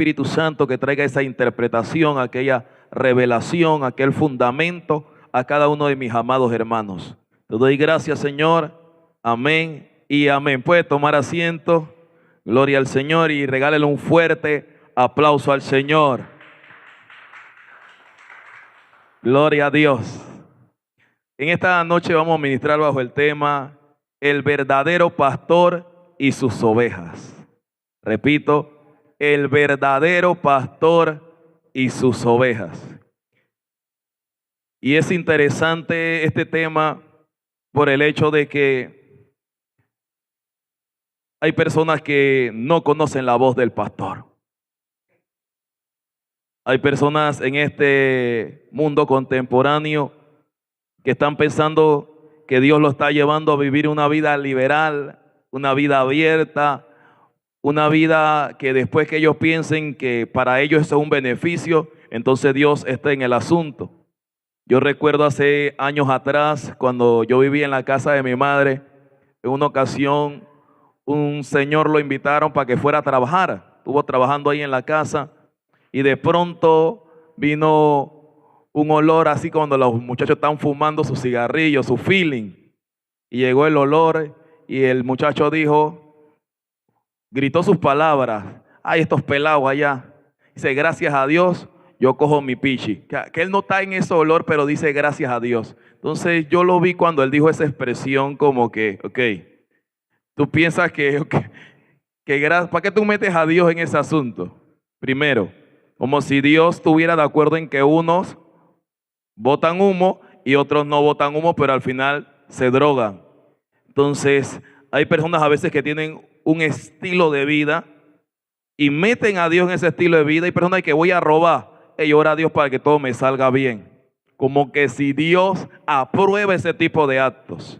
Espíritu Santo que traiga esa interpretación, aquella revelación, aquel fundamento a cada uno de mis amados hermanos. Te doy gracias, Señor. Amén y amén. Puede tomar asiento. Gloria al Señor y regálele un fuerte aplauso al Señor. Gloria a Dios. En esta noche vamos a ministrar bajo el tema el verdadero pastor y sus ovejas. Repito, el verdadero pastor y sus ovejas. Y es interesante este tema por el hecho de que hay personas que no conocen la voz del pastor. Hay personas en este mundo contemporáneo que están pensando que Dios lo está llevando a vivir una vida liberal, una vida abierta, una vida que después que ellos piensen que para ellos eso es un beneficio, entonces Dios está en el asunto. Yo recuerdo hace años atrás, cuando yo vivía en la casa de mi madre, en una ocasión un señor lo invitaron para que fuera a trabajar. Estuvo trabajando ahí en la casa y de pronto vino un olor así cuando los muchachos están fumando su cigarrillo, su feeling. Y llegó el olor y el muchacho gritó sus palabras. Ay, estos pelados allá. Dice, gracias a Dios, yo cojo mi pichi. Que él no está en ese olor, pero dice gracias a Dios. Entonces yo lo vi cuando él dijo esa expresión como que, tú piensas ¿para qué tú metes a Dios en ese asunto? Primero, como si Dios estuviera de acuerdo en que unos botan humo y otros no botan humo, pero al final se drogan. Entonces, hay personas a veces que tienen un estilo de vida y meten a Dios en ese estilo de vida. Hay personas que voy a robar y ora a Dios para que todo me salga bien. Como que si Dios aprueba ese tipo de actos.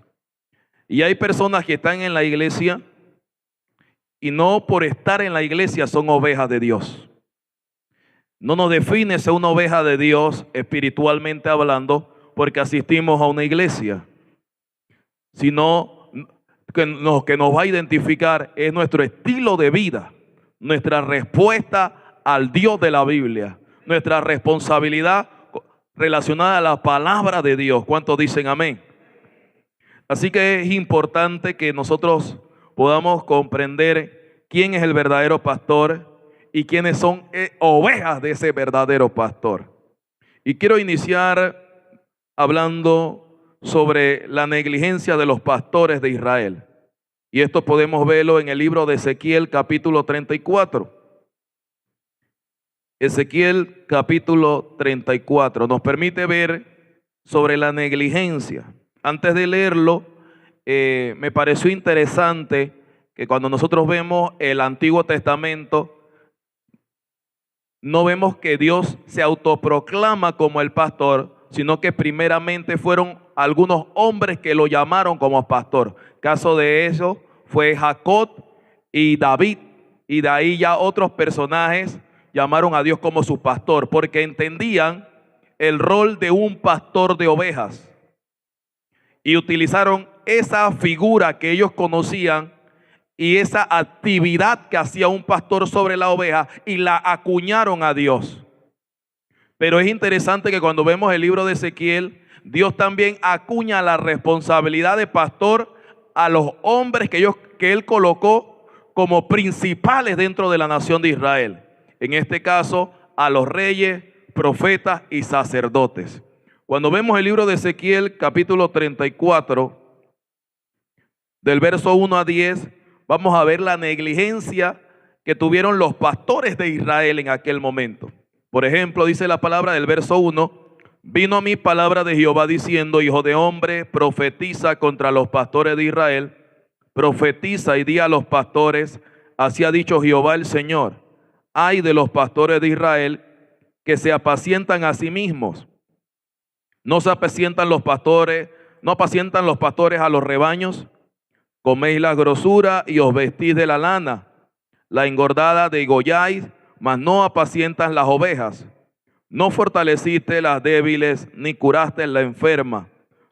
Y hay personas que están en la iglesia y no por estar en la iglesia son ovejas de Dios. No nos define ser una oveja de Dios espiritualmente hablando porque asistimos a una iglesia, sino que nos va a identificar es nuestro estilo de vida, nuestra respuesta al Dios de la Biblia, nuestra responsabilidad relacionada a la palabra de Dios. ¿Cuántos dicen amén? Así que es importante que nosotros podamos comprender quién es el verdadero pastor y quiénes son ovejas de ese verdadero pastor. Y quiero iniciar hablando sobre la negligencia de los pastores de Israel. Y esto podemos verlo en el libro de Ezequiel capítulo 34. Ezequiel capítulo 34 nos permite ver sobre la negligencia. Antes de leerlo, me pareció interesante que cuando nosotros vemos el Antiguo Testamento, no vemos que Dios se autoproclama como el pastor, sino que primeramente fueron algunos hombres que lo llamaron como pastor. Caso de eso fue Jacob y David, y de ahí ya otros personajes llamaron a Dios como su pastor, porque entendían el rol de un pastor de ovejas y utilizaron esa figura que ellos conocían y esa actividad que hacía un pastor sobre la oveja y la acuñaron a Dios. Pero es interesante que cuando vemos el libro de Ezequiel, Dios también acuña la responsabilidad de pastor a los hombres que Él colocó como principales dentro de la nación de Israel. En este caso, a los reyes, profetas y sacerdotes. Cuando vemos el libro de Ezequiel, capítulo 34, del verso 1 a 10, vamos a ver la negligencia que tuvieron los pastores de Israel en aquel momento. Por ejemplo, dice la palabra del verso 1, vino a mí palabra de Jehová diciendo, hijo de hombre, profetiza contra los pastores de Israel, profetiza y di a los pastores, así ha dicho Jehová el Señor, ay de los pastores de Israel que se apacientan a sí mismos. No apacientan los pastores a los rebaños. Coméis la grosura y os vestís de la lana, la engordada degolláis, mas no apacientas las ovejas. No fortaleciste las débiles, ni curaste la enferma.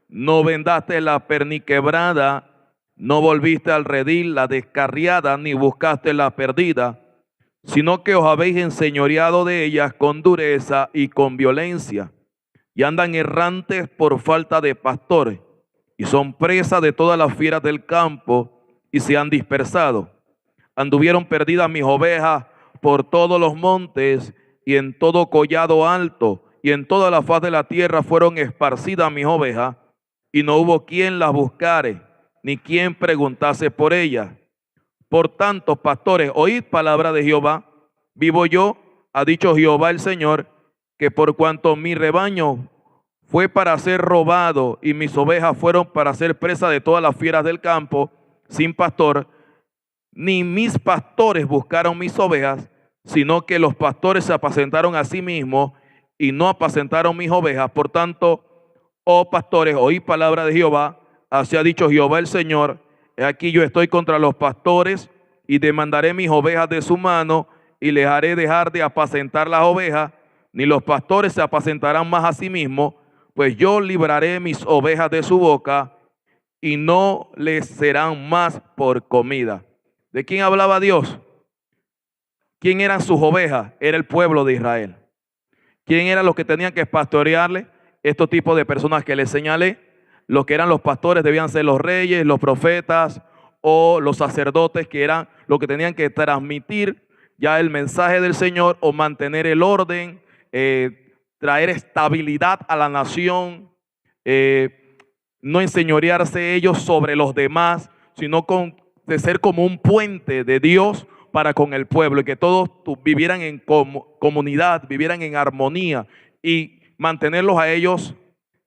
No vendaste la perniquebrada, no volviste al redil la descarriada, ni buscaste la perdida. sino que os habéis enseñoreado de ellas con dureza y con violencia, y andan errantes por falta de pastores, y son presa de todas las fieras del campo, y se han dispersado. Anduvieron perdidas mis ovejas por todos los montes, y en todo collado alto, y en toda la faz de la tierra fueron esparcidas mis ovejas, y no hubo quien las buscare, ni quien preguntase por ellas. Por tanto, pastores, oíd palabra de Jehová. Vivo yo, ha dicho Jehová el Señor, que por cuanto mi rebaño fue para ser robado y mis ovejas fueron para ser presa de todas las fieras del campo, sin pastor, ni mis pastores buscaron mis ovejas, sino que los pastores se apacentaron a sí mismos y no apacentaron mis ovejas. Por tanto, oh pastores, oíd palabra de Jehová. Así ha dicho Jehová el Señor: he aquí yo estoy contra los pastores y demandaré mis ovejas de su mano y les haré dejar de apacentar las ovejas, ni los pastores se apacentarán más a sí mismos, pues yo libraré mis ovejas de su boca y no les serán más por comida. ¿De quién hablaba Dios? ¿Quién eran sus ovejas? Era el pueblo de Israel. ¿Quién eran los que tenían que pastorearle? Estos tipos de personas que les señalé. Los que eran los pastores debían ser los reyes, los profetas o los sacerdotes, que eran los que tenían que transmitir ya el mensaje del Señor o mantener el orden, traer estabilidad a la nación, no enseñorearse ellos sobre los demás, sino de ser como un puente de Dios para con el pueblo, y que todos vivieran en comunidad, vivieran en armonía, y mantenerlos a ellos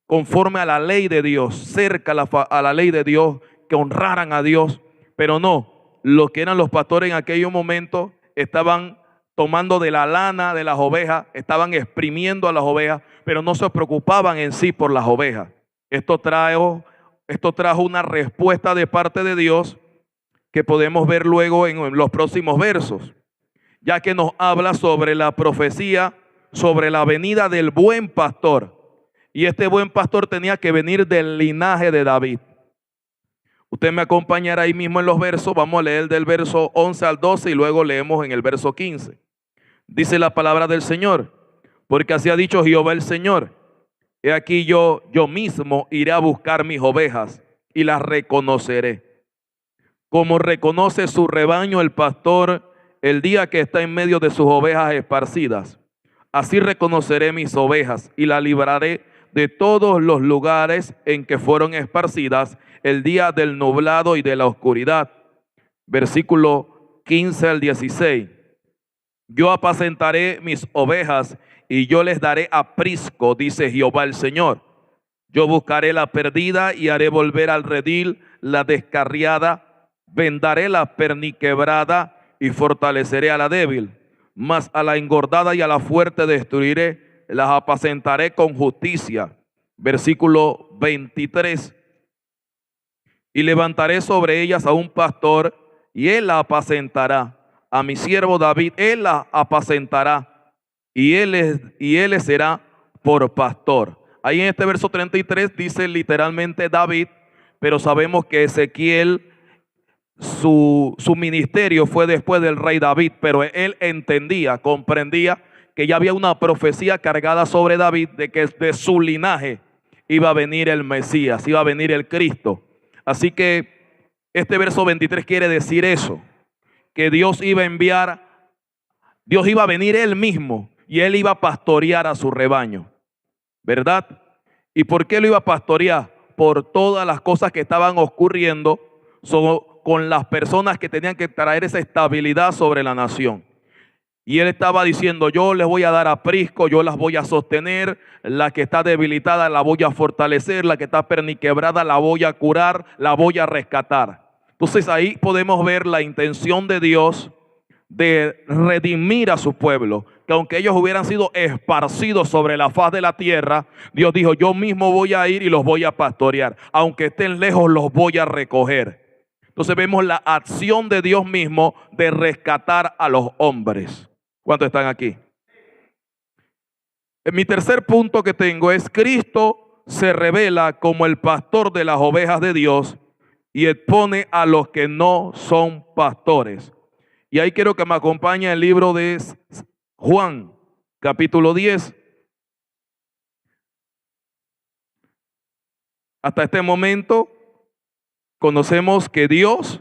conforme a la ley de Dios, cerca a la ley de Dios, que honraran a Dios. Pero no, los que eran los pastores en aquellos momentos estaban tomando de la lana de las ovejas, estaban exprimiendo a las ovejas, pero no se preocupaban en sí por las ovejas. Esto trajo una respuesta de parte de Dios que podemos ver luego en los próximos versos, ya que nos habla sobre la profecía, sobre la venida del buen pastor. Y este buen pastor tenía que venir del linaje de David. Usted me acompañará ahí mismo en los versos. Vamos a leer del verso 11 al 12 y luego leemos en el verso 15. Dice la palabra del Señor: porque así ha dicho Jehová el Señor: he aquí yo mismo iré a buscar mis ovejas y las reconoceré, como reconoce su rebaño el pastor el día que está en medio de sus ovejas esparcidas. Así reconoceré mis ovejas y las libraré de todos los lugares en que fueron esparcidas el día del nublado y de la oscuridad. Versículo 15 al 16. Yo apacentaré mis ovejas y yo les daré aprisco, dice Jehová el Señor. Yo buscaré la perdida y haré volver al redil la descarriada. Vendaré la perniquebrada y fortaleceré a la débil. Mas a la engordada y a la fuerte destruiré. Las apacentaré con justicia. Versículo 23. Y levantaré sobre ellas a un pastor, y él la apacentará. A mi siervo David, él la apacentará, y él les será por pastor. Ahí en este verso 33 dice literalmente David, pero sabemos que Ezequiel, su ministerio fue después del rey David, pero él entendía, comprendía que ya había una profecía cargada sobre David de que de su linaje iba a venir el Mesías, iba a venir el Cristo. Así que este verso 23 quiere decir eso, que Dios iba a venir él mismo y él iba a pastorear a su rebaño, ¿verdad? ¿Y por qué lo iba a pastorear? Por todas las cosas que estaban ocurriendo con las personas que tenían que traer esa estabilidad sobre la nación. Y él estaba diciendo: yo les voy a dar aprisco, yo las voy a sostener, la que está debilitada la voy a fortalecer, la que está perniquebrada la voy a curar, la voy a rescatar. Entonces ahí podemos ver la intención de Dios de redimir a su pueblo, que aunque ellos hubieran sido esparcidos sobre la faz de la tierra, Dios dijo: yo mismo voy a ir y los voy a pastorear, aunque estén lejos los voy a recoger. Entonces vemos la acción de Dios mismo de rescatar a los hombres. ¿Cuántos están aquí? Mi tercer punto que tengo es: Cristo se revela como el pastor de las ovejas de Dios y expone a los que no son pastores. Y ahí quiero que me acompañe el libro de Juan, capítulo 10. Hasta este momento conocemos que Dios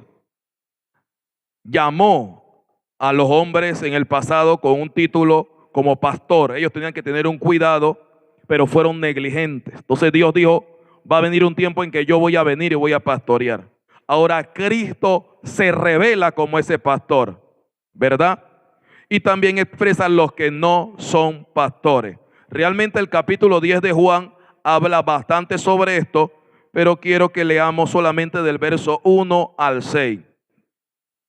llamó a los hombres en el pasado con un título como pastor. Ellos tenían que tener un cuidado, pero fueron negligentes. Entonces Dios dijo, va a venir un tiempo en que yo voy a venir y voy a pastorear. Ahora Cristo se revela como ese pastor, ¿verdad? Y también expresa a los que no son pastores. Realmente el capítulo 10 de Juan habla bastante sobre esto, pero quiero que leamos solamente del verso 1 al 6.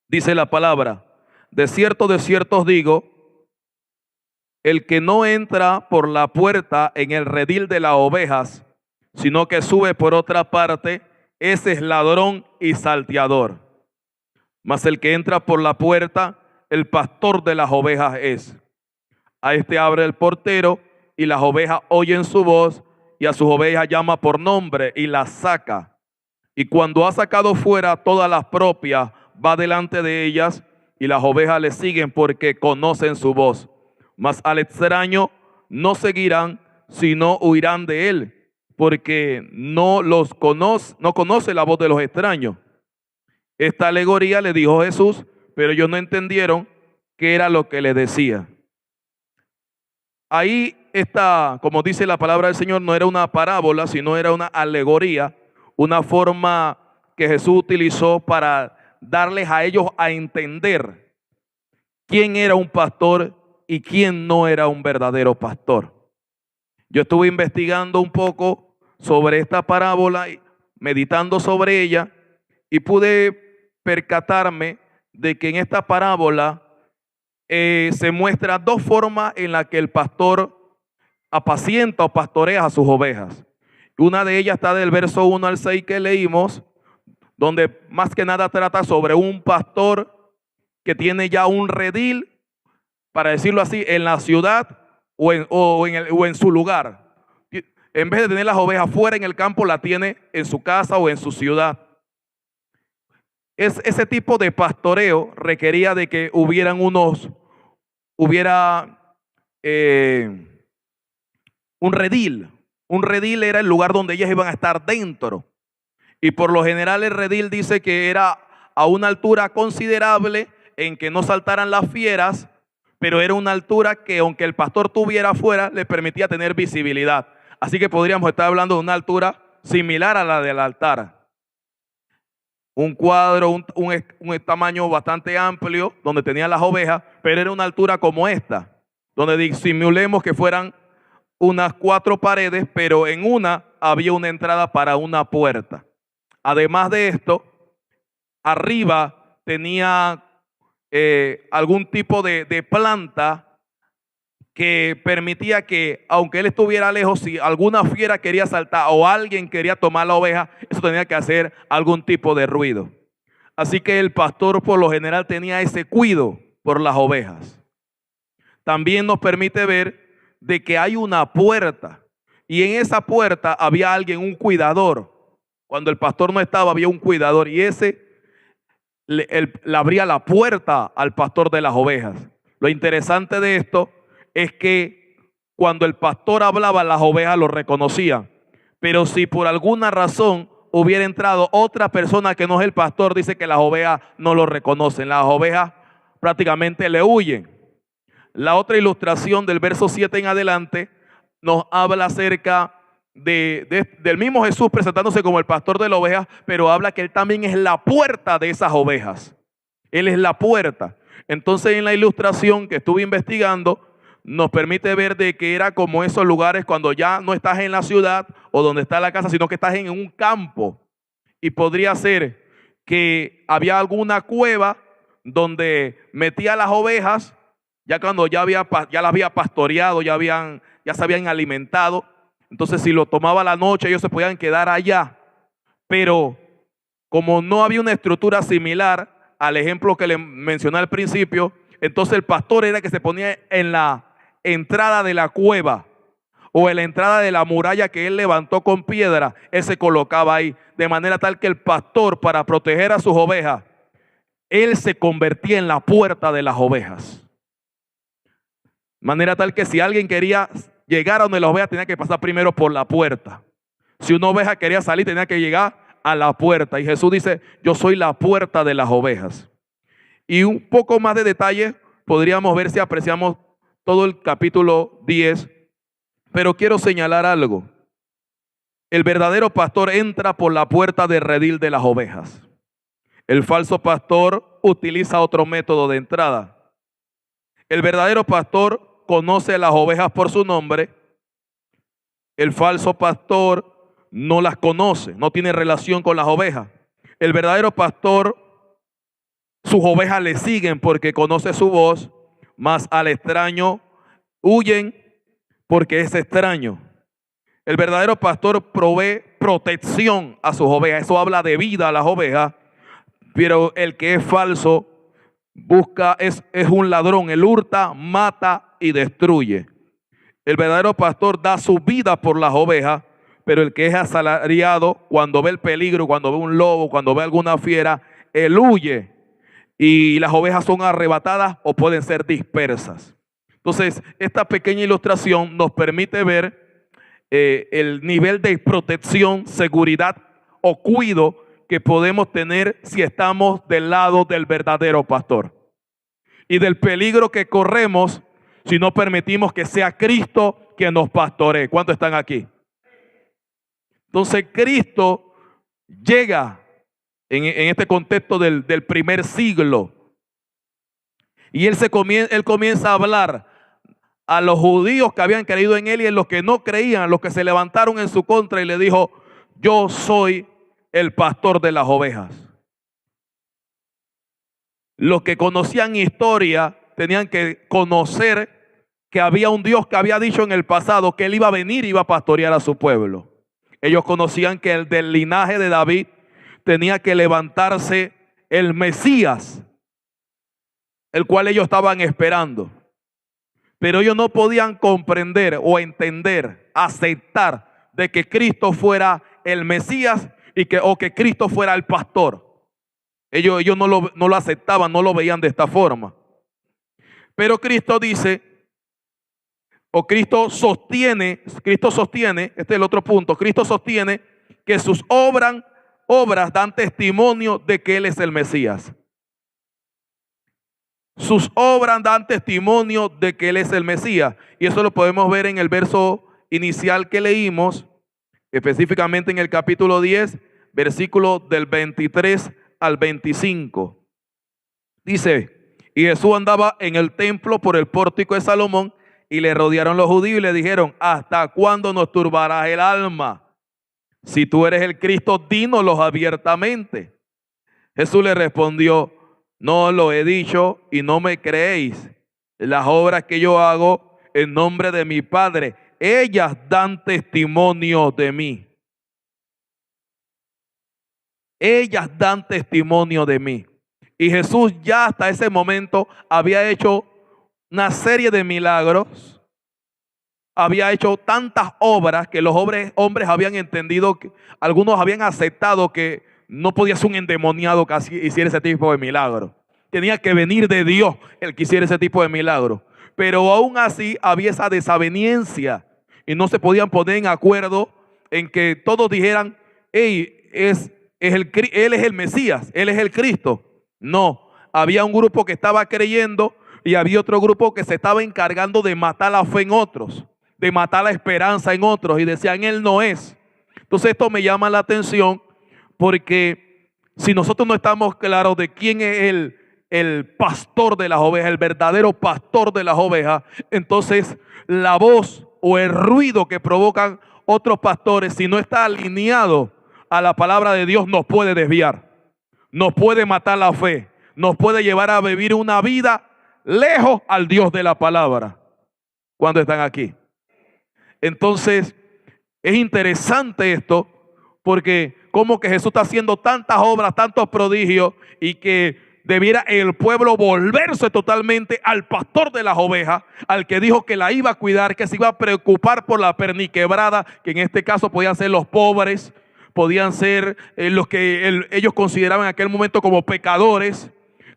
Dice la palabra, de cierto os digo, el que no entra por la puerta en el redil de las ovejas, sino que sube por otra parte, ese es ladrón y salteador. Mas el que entra por la puerta, el pastor de las ovejas es. A este abre el portero y las ovejas oyen su voz y a sus ovejas llama por nombre y las saca. Y cuando ha sacado fuera todas las propias, va delante de ellas y las ovejas le siguen porque conocen su voz. Mas al extraño no seguirán, sino huirán de él, porque no conoce la voz de los extraños. Esta alegoría le dijo Jesús, pero ellos no entendieron qué era lo que le decía. Ahí está, como dice la palabra del Señor, no era una parábola, sino era una alegoría, una forma que Jesús utilizó para darles a ellos a entender quién era un pastor y quién no era un verdadero pastor. Yo estuve investigando un poco sobre esta parábola, meditando sobre ella, y pude percatarme de que en esta parábola se muestra dos formas en las que el pastor apacienta o pastorea a sus ovejas. Una de ellas está del verso 1 al 6 que leímos, donde más que nada trata sobre un pastor que tiene ya un redil, para decirlo así, en la ciudad o en su lugar. En vez de tener las ovejas fuera en el campo, la tiene en su casa o en su ciudad. Ese tipo de pastoreo requería de que hubiera un redil. Un redil era el lugar donde ellas iban a estar dentro. Y por lo general el redil dice que era a una altura considerable en que no saltaran las fieras, pero era una altura que aunque el pastor tuviera afuera, le permitía tener visibilidad. Así que podríamos estar hablando de una altura similar a la del altar. Un cuadro, un tamaño bastante amplio, donde tenían las ovejas, pero era una altura como esta, donde simulemos que fueran unas 4 paredes, pero en una había una entrada para una puerta. Además de esto, arriba tenía algún tipo de planta que permitía que, aunque él estuviera lejos, si alguna fiera quería saltar o alguien quería tomar la oveja, eso tenía que hacer algún tipo de ruido. Así que el pastor por lo general tenía ese cuidado por las ovejas. También nos permite ver de que hay una puerta y en esa puerta había alguien, un cuidador. Cuando el pastor no estaba, había un cuidador y ese le abría la puerta al pastor de las ovejas. Lo interesante de esto es que cuando el pastor hablaba, las ovejas lo reconocían. Pero si por alguna razón hubiera entrado otra persona que no es el pastor, dice que las ovejas no lo reconocen. Las ovejas prácticamente le huyen. La otra ilustración del verso 7 en adelante nos habla acerca del mismo Jesús presentándose como el pastor de las ovejas, pero habla que él también es la puerta de esas ovejas. Él es la puerta. Entonces en la ilustración que estuve investigando, nos permite ver de que era como esos lugares cuando ya no estás en la ciudad o donde está la casa, sino que estás en un campo. Y podría ser que había alguna cueva donde metía las ovejas, ya cuando ya las había pastoreado, ya se habían alimentado. Entonces si lo tomaba la noche, ellos se podían quedar allá. Pero como no había una estructura similar al ejemplo que le mencioné al principio, entonces el pastor era que se ponía en la entrada de la cueva o en la entrada de la muralla que él levantó con piedra. Él se colocaba ahí de manera tal que el pastor, para proteger a sus ovejas, Él se convertía en la puerta de las ovejas. De manera tal que si alguien quería llegar a donde las ovejas, tenía que pasar primero por la puerta. Si una oveja quería salir, tenía que llegar a la puerta. Y Jesús dice, yo soy la puerta de las ovejas. Y un poco más de detalle podríamos ver si apreciamos todo el capítulo 10. Pero quiero señalar algo. El verdadero pastor entra por la puerta del redil de las ovejas. El falso pastor utiliza otro método de entrada. El verdadero pastor conoce a las ovejas por su nombre. El falso pastor no las conoce, no tiene relación con las ovejas. El verdadero pastor, sus ovejas le siguen porque conoce su voz, mas al extraño huyen porque es extraño. El verdadero pastor provee protección a sus ovejas. Eso habla de vida a las ovejas. Pero el que es falso busca, es un ladrón. Él hurta, mata y destruye. El verdadero pastor da su vida por las ovejas. Pero el que es asalariado, cuando ve el peligro, cuando ve un lobo, cuando ve alguna fiera, él huye. Y las ovejas son arrebatadas o pueden ser dispersas. Entonces, esta pequeña ilustración nos permite ver el nivel de protección, seguridad o cuidado que podemos tener si estamos del lado del verdadero pastor. Y del peligro que corremos si no permitimos que sea Cristo que nos pastoree. ¿Cuántos están aquí? Entonces Cristo llega en este contexto del primer siglo. Y él comienza a hablar a los judíos que habían creído en él y en los que no creían, a los que se levantaron en su contra, y le dijo, yo soy el pastor de las ovejas. Los que conocían historia tenían que conocer que había un Dios que había dicho en el pasado que él iba a venir y iba a pastorear a su pueblo. Ellos conocían que el del linaje de David tenía que levantarse el Mesías, el cual ellos estaban esperando. Pero ellos no podían comprender o entender, aceptar de que Cristo fuera el Mesías o que Cristo fuera el pastor. Ellos no lo aceptaban, no lo veían de esta forma. Pero Cristo dice, o Cristo sostiene, este es el otro punto, Cristo sostiene que sus obras dan testimonio de que Él es el Mesías. Sus obras dan testimonio de que Él es el Mesías. Y eso lo podemos ver en el verso inicial que leímos, específicamente en el capítulo 10, versículo del 23 al 25. Dice, y Jesús andaba en el templo por el pórtico de Salomón, y le rodearon los judíos y le dijeron, ¿hasta cuándo nos turbarás el alma? Si tú eres el Cristo, dínoslo abiertamente. Jesús le respondió, no lo he dicho y no me creéis. Las obras que yo hago en nombre de mi Padre, ellas dan testimonio de mí. Ellas dan testimonio de mí. Y Jesús ya hasta ese momento había hecho una serie de milagros. Había hecho tantas obras que los hombres habían entendido, que algunos habían aceptado que no podía ser un endemoniado que hiciera ese tipo de milagro. Tenía que venir de Dios el que hiciera ese tipo de milagro. Pero aún así había esa desaveniencia y no se podían poner en acuerdo en que todos dijeran, hey, él es el Mesías, Él es el Cristo. No, había un grupo que estaba creyendo y había otro grupo que se estaba encargando de matar la fe en otros, de matar la esperanza en otros, y decían, Él no es. Entonces esto me llama la atención, porque si nosotros no estamos claros de quién es el pastor de las ovejas, el verdadero pastor de las ovejas, entonces la voz o el ruido que provocan otros pastores, si no está alineado a la palabra de Dios, nos puede desviar, nos puede matar la fe, nos puede llevar a vivir una vida lejos al Dios de la palabra. ¿Cuándo están aquí? Entonces es interesante esto, porque como que Jesús está haciendo tantas obras, tantos prodigios, y que debiera el pueblo volverse totalmente al pastor de las ovejas, al que dijo que la iba a cuidar, que se iba a preocupar por la perniquebrada, que en este caso podían ser los pobres, podían ser los que ellos consideraban en aquel momento como pecadores,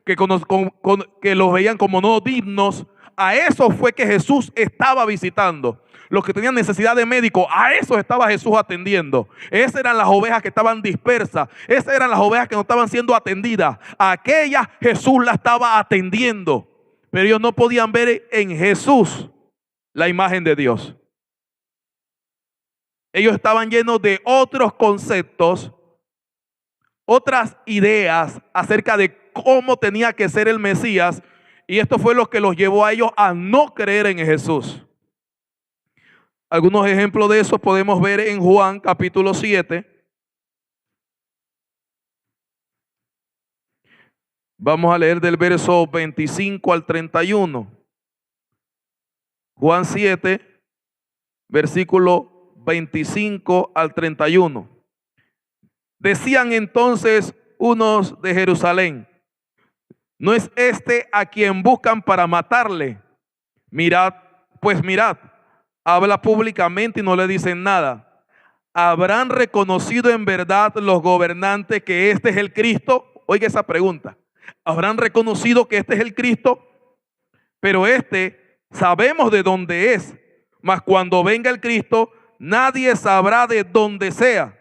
que los veían como no dignos. A eso fue que Jesús estaba visitando. Los que tenían necesidad de médico, a eso estaba Jesús atendiendo. Esas eran las ovejas que estaban dispersas. Esas eran las ovejas que no estaban siendo atendidas. A aquellas Jesús la estaba atendiendo. Pero ellos no podían ver en Jesús la imagen de Dios. Ellos estaban llenos de otros conceptos, otras ideas acerca de cómo tenía que ser el Mesías. Y esto fue lo que los llevó a ellos a no creer en Jesús. Algunos ejemplos de eso podemos ver en Juan capítulo 7. Vamos a leer del verso 25 al 31. Juan 7, versículo 25 al 31. Decían entonces unos de Jerusalén: ¿no es este a quien buscan para matarle? Mirad, habla públicamente y no le dicen nada. ¿Habrán reconocido en verdad los gobernantes que este es el Cristo? Oiga esa pregunta. ¿Habrán reconocido que este es el Cristo? Pero sabemos de dónde es, mas cuando venga el Cristo, nadie sabrá de dónde sea.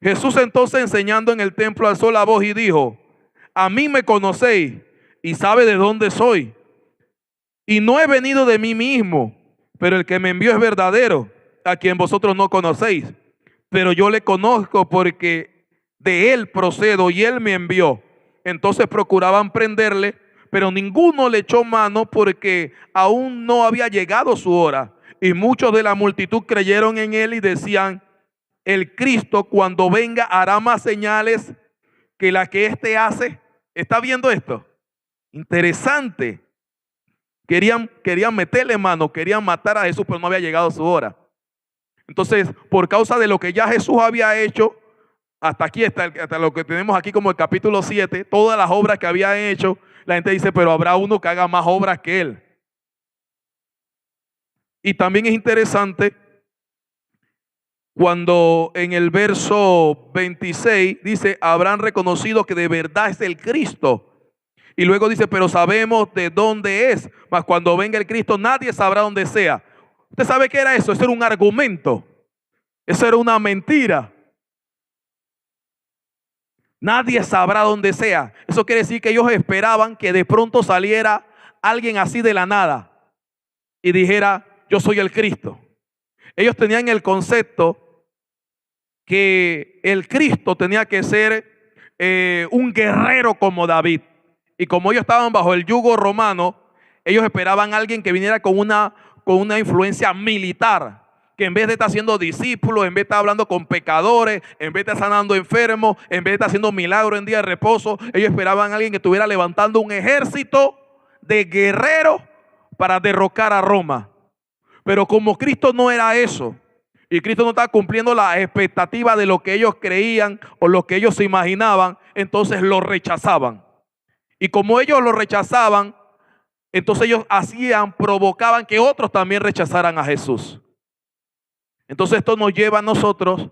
Jesús entonces, enseñando en el templo, alzó la voz y dijo: a mí me conocéis y sabe de dónde soy. Y no he venido de mí mismo, pero el que me envió es verdadero, a quien vosotros no conocéis. Pero yo le conozco porque de él procedo y él me envió. Entonces procuraban prenderle, pero ninguno le echó mano porque aún no había llegado su hora. Y muchos de la multitud creyeron en él y decían: el Cristo cuando venga hará más señales que la que éste hace. ¿Está viendo esto? Interesante. Querían meterle mano, querían matar a Jesús, pero no había llegado su hora. Entonces, por causa de lo que ya Jesús había hecho, hasta aquí, hasta lo que tenemos aquí como el capítulo 7, todas las obras que había hecho, la gente dice: pero habrá uno que haga más obras que él. Y también es interesante cuando en el verso 26 dice: habrán reconocido que de verdad es el Cristo. Y luego dice: pero sabemos de dónde es, mas cuando venga el Cristo nadie sabrá dónde sea. ¿Usted sabe qué era eso? Eso era un argumento. Eso era una mentira. Nadie sabrá dónde sea. Eso quiere decir que ellos esperaban que de pronto saliera alguien así de la nada y dijera: yo soy el Cristo. Ellos tenían el concepto que el Cristo tenía que ser un guerrero como David. Y como ellos estaban bajo el yugo romano, ellos esperaban a alguien que viniera con una influencia militar, que en vez de estar siendo discípulos, en vez de estar hablando con pecadores, en vez de estar sanando enfermos, en vez de estar haciendo milagros en día de reposo, ellos esperaban a alguien que estuviera levantando un ejército de guerreros para derrocar a Roma. Pero como Cristo no era eso, y Cristo no estaba cumpliendo la expectativa de lo que ellos creían o lo que ellos se imaginaban, entonces lo rechazaban. Y como ellos lo rechazaban, entonces ellos provocaban que otros también rechazaran a Jesús. Entonces esto nos lleva a nosotros,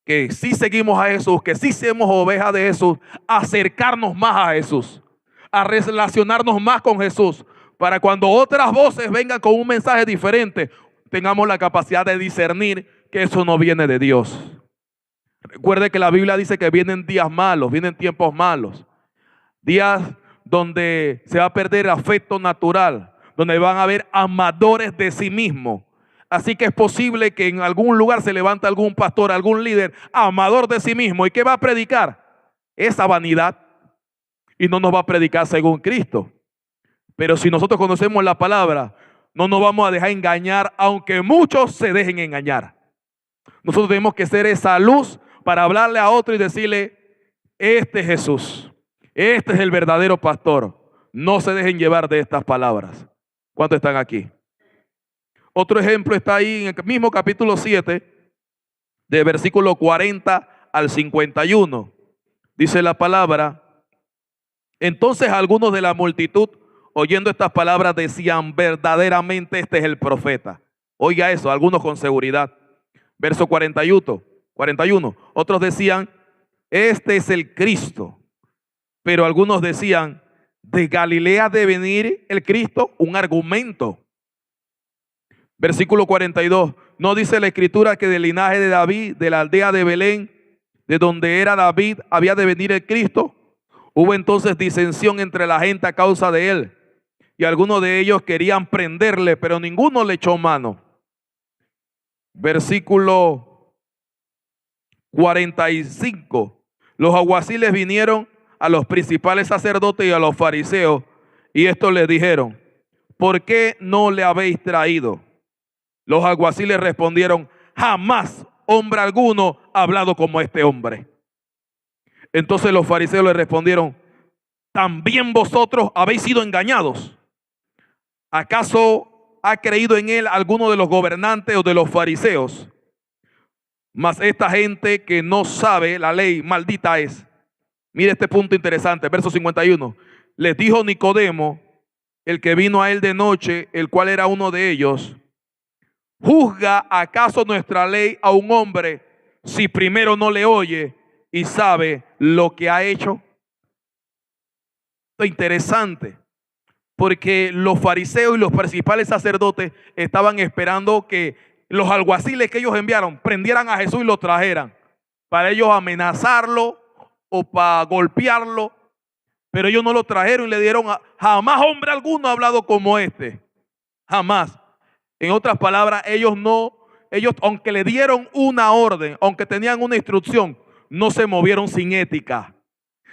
que sí seguimos a Jesús, que sí somos ovejas de Jesús, a acercarnos más a Jesús, a relacionarnos más con Jesús, para cuando otras voces vengan con un mensaje diferente, tengamos la capacidad de discernir que eso no viene de Dios. Recuerde que la Biblia dice que vienen días malos, vienen tiempos malos. Días donde se va a perder el afecto natural, donde van a haber amadores de sí mismos. Así que es posible que en algún lugar se levante algún pastor, algún líder amador de sí mismo. ¿Y qué va a predicar? Esa vanidad. Y no nos va a predicar según Cristo. Pero si nosotros conocemos la palabra, no nos vamos a dejar engañar, aunque muchos se dejen engañar. Nosotros tenemos que ser esa luz para hablarle a otro y decirle: este es Jesús. Este es el verdadero pastor. No se dejen llevar de estas palabras. ¿Cuántos están aquí? Otro ejemplo está ahí en el mismo capítulo 7, de versículo 40 al 51. Dice la palabra: entonces algunos de la multitud, oyendo estas palabras, decían: verdaderamente este es el profeta. Oiga eso, algunos con seguridad. Verso 41. Otros decían: este es el Cristo. Pero algunos decían, ¿de Galilea debe venir el Cristo? Un argumento. Versículo 42. ¿No dice la Escritura que del linaje de David, de la aldea de Belén, de donde era David, había de venir el Cristo? Hubo entonces disensión entre la gente a causa de él. Y algunos de ellos querían prenderle, pero ninguno le echó mano. Versículo 45. Los alguaciles vinieron a los principales sacerdotes y a los fariseos, y estos les dijeron, ¿por qué no le habéis traído? Los alguaciles respondieron, jamás hombre alguno ha hablado como este hombre. Entonces los fariseos le respondieron, ¿también vosotros habéis sido engañados? ¿Acaso ha creído en él alguno de los gobernantes o de los fariseos? Mas esta gente que no sabe la ley, maldita es. Mire este punto interesante, verso 51. Les dijo Nicodemo, el que vino a él de noche, el cual era uno de ellos, ¿juzga acaso nuestra ley a un hombre si primero no le oye y sabe lo que ha hecho? Esto es interesante, porque los fariseos y los principales sacerdotes estaban esperando que los alguaciles que ellos enviaron prendieran a Jesús y lo trajeran, para ellos amenazarlo o para golpearlo, pero ellos no lo trajeron y le dieron jamás hombre alguno ha hablado como este, jamás. En otras palabras, ellos aunque le dieron una orden, aunque tenían una instrucción, no se movieron sin ética,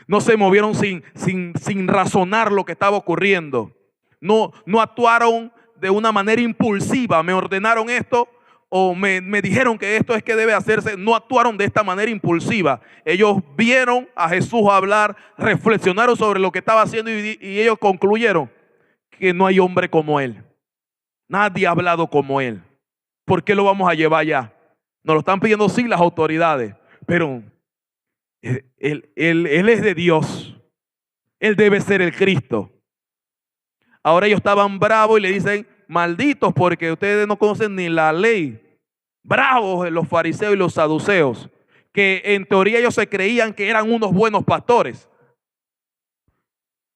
no se movieron sin razonar lo que estaba ocurriendo, no actuaron de una manera impulsiva, me ordenaron esto o me dijeron que esto es que debe hacerse, no actuaron de esta manera impulsiva. Ellos vieron a Jesús hablar, reflexionaron sobre lo que estaba haciendo y ellos concluyeron que no hay hombre como él. Nadie ha hablado como él. ¿Por qué lo vamos a llevar allá? Nos lo están pidiendo sí las autoridades, pero él es de Dios. Él debe ser el Cristo. Ahora ellos estaban bravos y le dicen, malditos porque ustedes no conocen ni la ley. Bravos los fariseos y los saduceos, que en teoría ellos se creían que eran unos buenos pastores.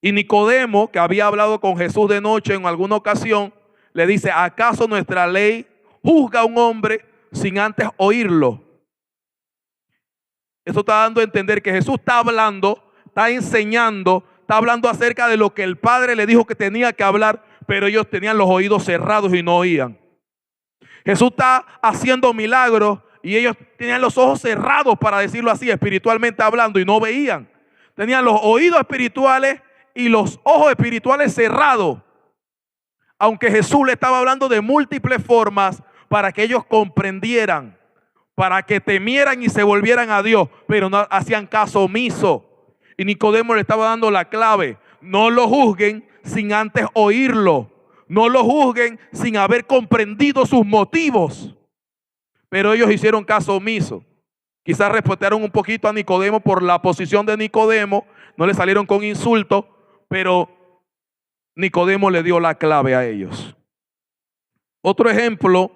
Y Nicodemo, que había hablado con Jesús de noche en alguna ocasión, le dice, ¿acaso nuestra ley juzga a un hombre sin antes oírlo? Eso está dando a entender que Jesús está hablando, está enseñando, está hablando acerca de lo que el Padre le dijo que tenía que hablar, pero ellos tenían los oídos cerrados y no oían. Jesús está haciendo milagros y ellos tenían los ojos cerrados, para decirlo así, espiritualmente hablando, y no veían. Tenían los oídos espirituales y los ojos espirituales cerrados. Aunque Jesús le estaba hablando de múltiples formas para que ellos comprendieran, para que temieran y se volvieran a Dios, pero no hacían caso omiso. Y Nicodemo le estaba dando la clave: no lo juzguen sin antes oírlo, no lo juzguen sin haber comprendido sus motivos. Pero ellos hicieron caso omiso. Quizás respetaron un poquito a Nicodemo por la posición de Nicodemo, no le salieron con insultos, pero Nicodemo le dio la clave a ellos. Otro ejemplo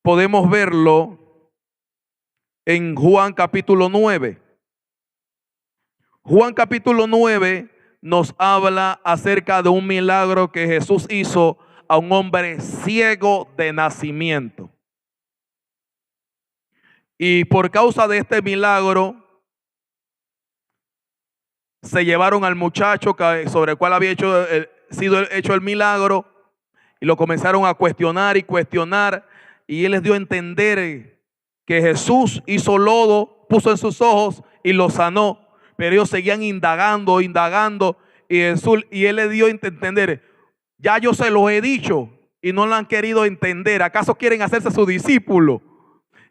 podemos verlo en Juan capítulo 9. Juan capítulo 9 nos habla acerca de un milagro que Jesús hizo a un hombre ciego de nacimiento. Y por causa de este milagro se llevaron al muchacho sobre el cual había sido hecho el milagro, y lo comenzaron a cuestionar y cuestionar, y él les dio a entender que Jesús hizo lodo, puso en sus ojos y lo sanó. Pero ellos seguían indagando, y él le dio a entender: ya yo se los he dicho y no lo han querido entender. ¿Acaso quieren hacerse su discípulo?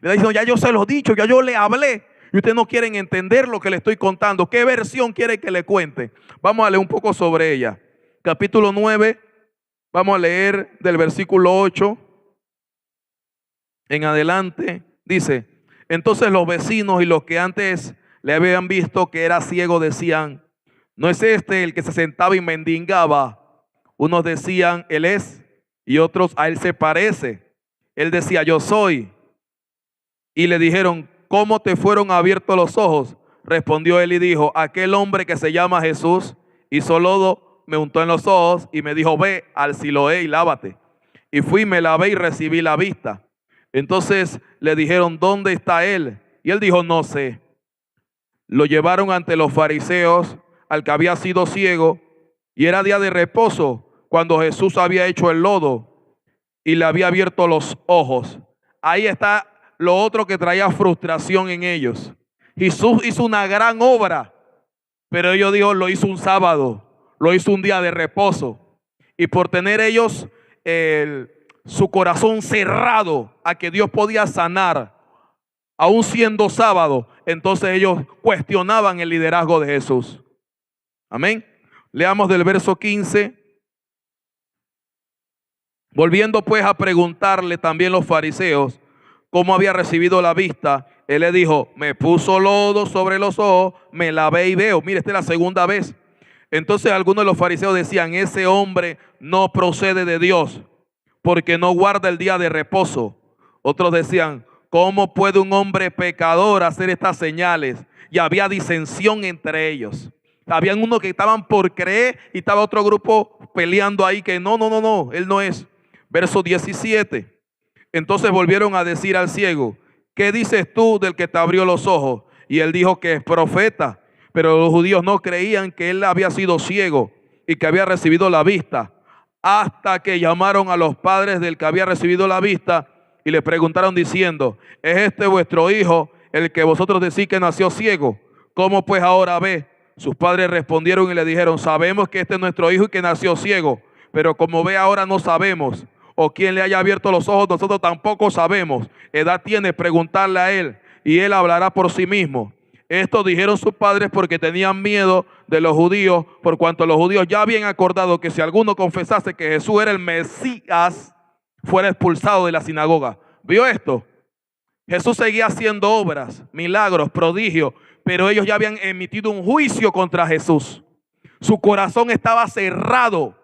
Le dicen: ya yo se los he dicho, ya yo le hablé y ustedes no quieren entender lo que le estoy contando. ¿Qué versión quiere que le cuente? Vamos a leer un poco sobre ella. Capítulo 9, vamos a leer del versículo 8 en adelante. Dice: entonces los vecinos y los que antes le habían visto que era ciego decían: ¿no es este el que se sentaba y mendigaba? Unos decían: él es, y otros: a él se parece. Él decía: yo soy. Y le dijeron: ¿cómo te fueron abiertos los ojos? Respondió él y dijo: aquel hombre que se llama Jesús hizo lodo, me untó en los ojos y me dijo: ve al Siloé y lávate. Y fui, me lavé y recibí la vista. Entonces le dijeron: ¿dónde está él? Y él dijo: no sé. Lo llevaron ante los fariseos, al que había sido ciego, y era día de reposo cuando Jesús había hecho el lodo y le había abierto los ojos. Ahí está lo otro que traía frustración en ellos. Jesús hizo una gran obra, pero ellos dijo: lo hizo un sábado, lo hizo un día de reposo. Y por tener ellos su corazón cerrado a que Dios podía sanar, aún siendo sábado, entonces ellos cuestionaban el liderazgo de Jesús. Amén. Leamos del verso 15. Volviendo pues a preguntarle también los fariseos cómo había recibido la vista, él le dijo: me puso lodo sobre los ojos, me lavé y veo. Mire, esta es la segunda vez. Entonces algunos de los fariseos decían: ese hombre no procede de Dios, porque no guarda el día de reposo. Otros decían: ¿cómo puede un hombre pecador hacer estas señales? Y había disensión entre ellos. Habían unos que estaban por creer y estaba otro grupo peleando ahí que no, él no es. Verso 17. Entonces volvieron a decir al ciego: ¿qué dices tú del que te abrió los ojos? Y él dijo que es profeta. Pero los judíos no creían que él había sido ciego y que había recibido la vista, hasta que llamaron a los padres del que había recibido la vista y le preguntaron diciendo: ¿es este vuestro hijo, el que vosotros decís que nació ciego? ¿Cómo pues ahora ve? Sus padres respondieron y le dijeron: sabemos que este es nuestro hijo y que nació ciego, pero como ve ahora no sabemos, o quién le haya abierto los ojos nosotros tampoco sabemos. Edad tiene, preguntarle a él, y él hablará por sí mismo. Esto dijeron sus padres porque tenían miedo de los judíos, por cuanto los judíos ya habían acordado que si alguno confesase que Jesús era el Mesías, fuera expulsado de la sinagoga. ¿Vio esto? Jesús seguía haciendo obras, milagros, prodigios, pero ellos ya habían emitido un juicio contra Jesús. Su corazón estaba cerrado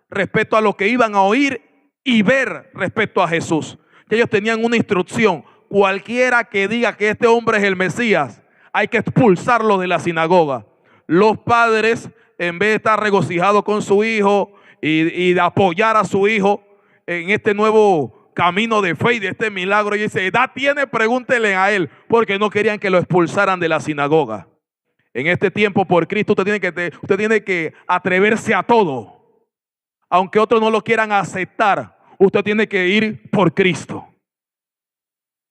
respecto a lo que iban a oír y ver respecto a Jesús. Ellos tenían una instrucción: cualquiera que diga que este hombre es el Mesías, hay que expulsarlo de la sinagoga. Los padres, en vez de estar regocijados con su hijo y de apoyar a su hijo en este nuevo camino de fe y de este milagro, y dice: edad tiene, pregúntele a él, porque no querían que lo expulsaran de la sinagoga. En este tiempo, por Cristo, usted tiene que atreverse a todo. Aunque otros no lo quieran aceptar, usted tiene que ir por Cristo.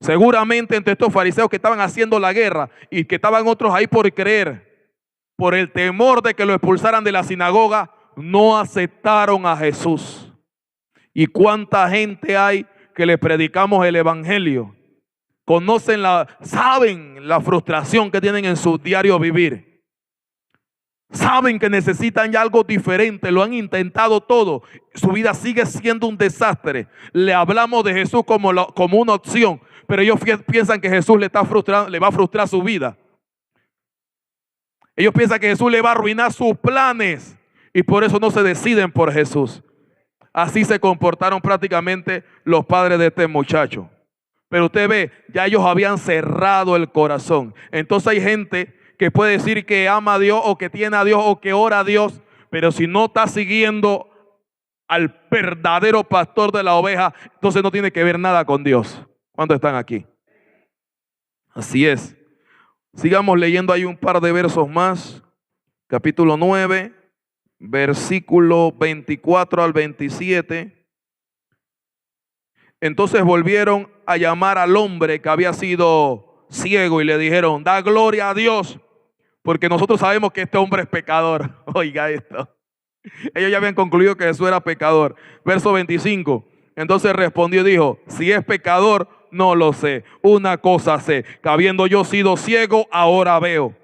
Seguramente entre estos fariseos que estaban haciendo la guerra y que estaban otros ahí por creer, por el temor de que lo expulsaran de la sinagoga, no aceptaron a Jesús. ¿Y cuánta gente hay que le predicamos el evangelio? Saben la frustración que tienen en su diario vivir. Saben que necesitan ya algo diferente, lo han intentado todo. Su vida sigue siendo un desastre. Le hablamos de Jesús como una opción, pero ellos piensan que Jesús le va a frustrar su vida. Ellos piensan que Jesús le va a arruinar sus planes y por eso no se deciden por Jesús. Así se comportaron prácticamente los padres de este muchacho. Pero usted ve, ya ellos habían cerrado el corazón. Entonces hay gente que puede decir que ama a Dios o que tiene a Dios o que ora a Dios, pero si no está siguiendo al verdadero pastor de la oveja, entonces no tiene que ver nada con Dios. ¿Cuántos están aquí? Así es. Sigamos leyendo ahí un par de versos más. Capítulo 9, versículo 24 al 27. Entonces volvieron a llamar al hombre que había sido ciego y le dijeron: da gloria a Dios, porque nosotros sabemos que este hombre es pecador. Oiga esto. Ellos ya habían concluido que Jesús era pecador. Verso 25. Entonces respondió y dijo: si es pecador, no lo sé. Una cosa sé, que habiendo yo sido ciego, ahora veo.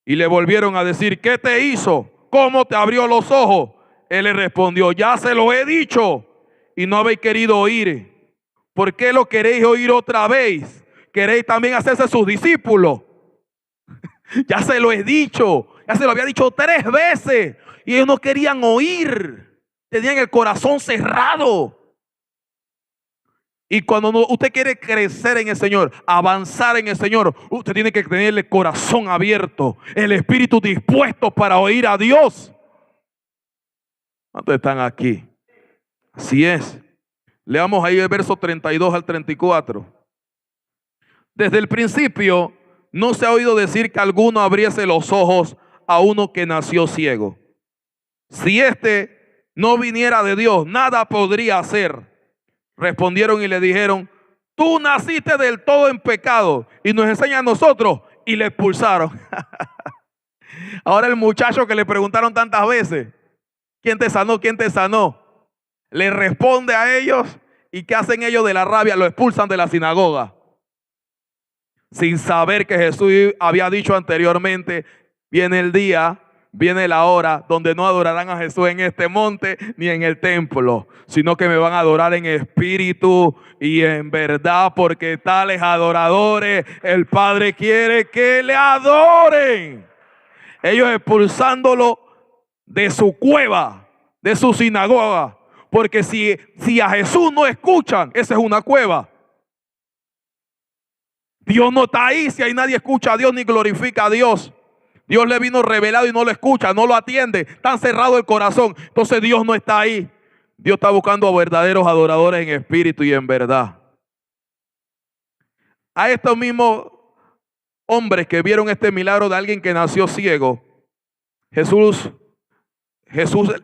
Y le volvieron a decir: ¿qué te hizo? ¿Cómo te abrió los ojos? Él le respondió: ya se lo he dicho y no habéis querido oír. ¿Por qué lo queréis oír otra vez? ¿Queréis también hacerse sus discípulos? Ya se lo he dicho, ya se lo había dicho 3 veces y ellos no querían oír. Tenían el corazón cerrado. Y cuando usted quiere crecer en el Señor, avanzar en el Señor, usted tiene que tener el corazón abierto, el espíritu dispuesto para oír a Dios. ¿Cuántos están aquí? Así es. Leamos ahí el verso 32 al 34. Desde el principio no se ha oído decir que alguno abriese los ojos a uno que nació ciego. Si éste no viniera de Dios, nada podría hacer. Respondieron y le dijeron: tú naciste del todo en pecado y nos enseña a nosotros, y le expulsaron. Ahora el muchacho que le preguntaron tantas veces: ¿quién te sanó? ¿Quién te sanó? Le responde a ellos, y ¿qué hacen ellos de la rabia? Lo expulsan de la sinagoga. Sin saber que Jesús había dicho anteriormente: viene el día, viene la hora donde no adorarán a Jesús en este monte ni en el templo, sino que me van a adorar en espíritu y en verdad, porque tales adoradores el Padre quiere que le adoren. Ellos expulsándolo de su cueva, de su sinagoga, porque si a Jesús no escuchan, esa es una cueva. Dios no está ahí si ahí nadie escucha a Dios ni glorifica a Dios. Dios le vino revelado y no lo escucha, no lo atiende, está cerrado el corazón. Entonces Dios no está ahí. Dios está buscando a verdaderos adoradores en espíritu y en verdad. A estos mismos hombres que vieron este milagro de alguien que nació ciego, Jesús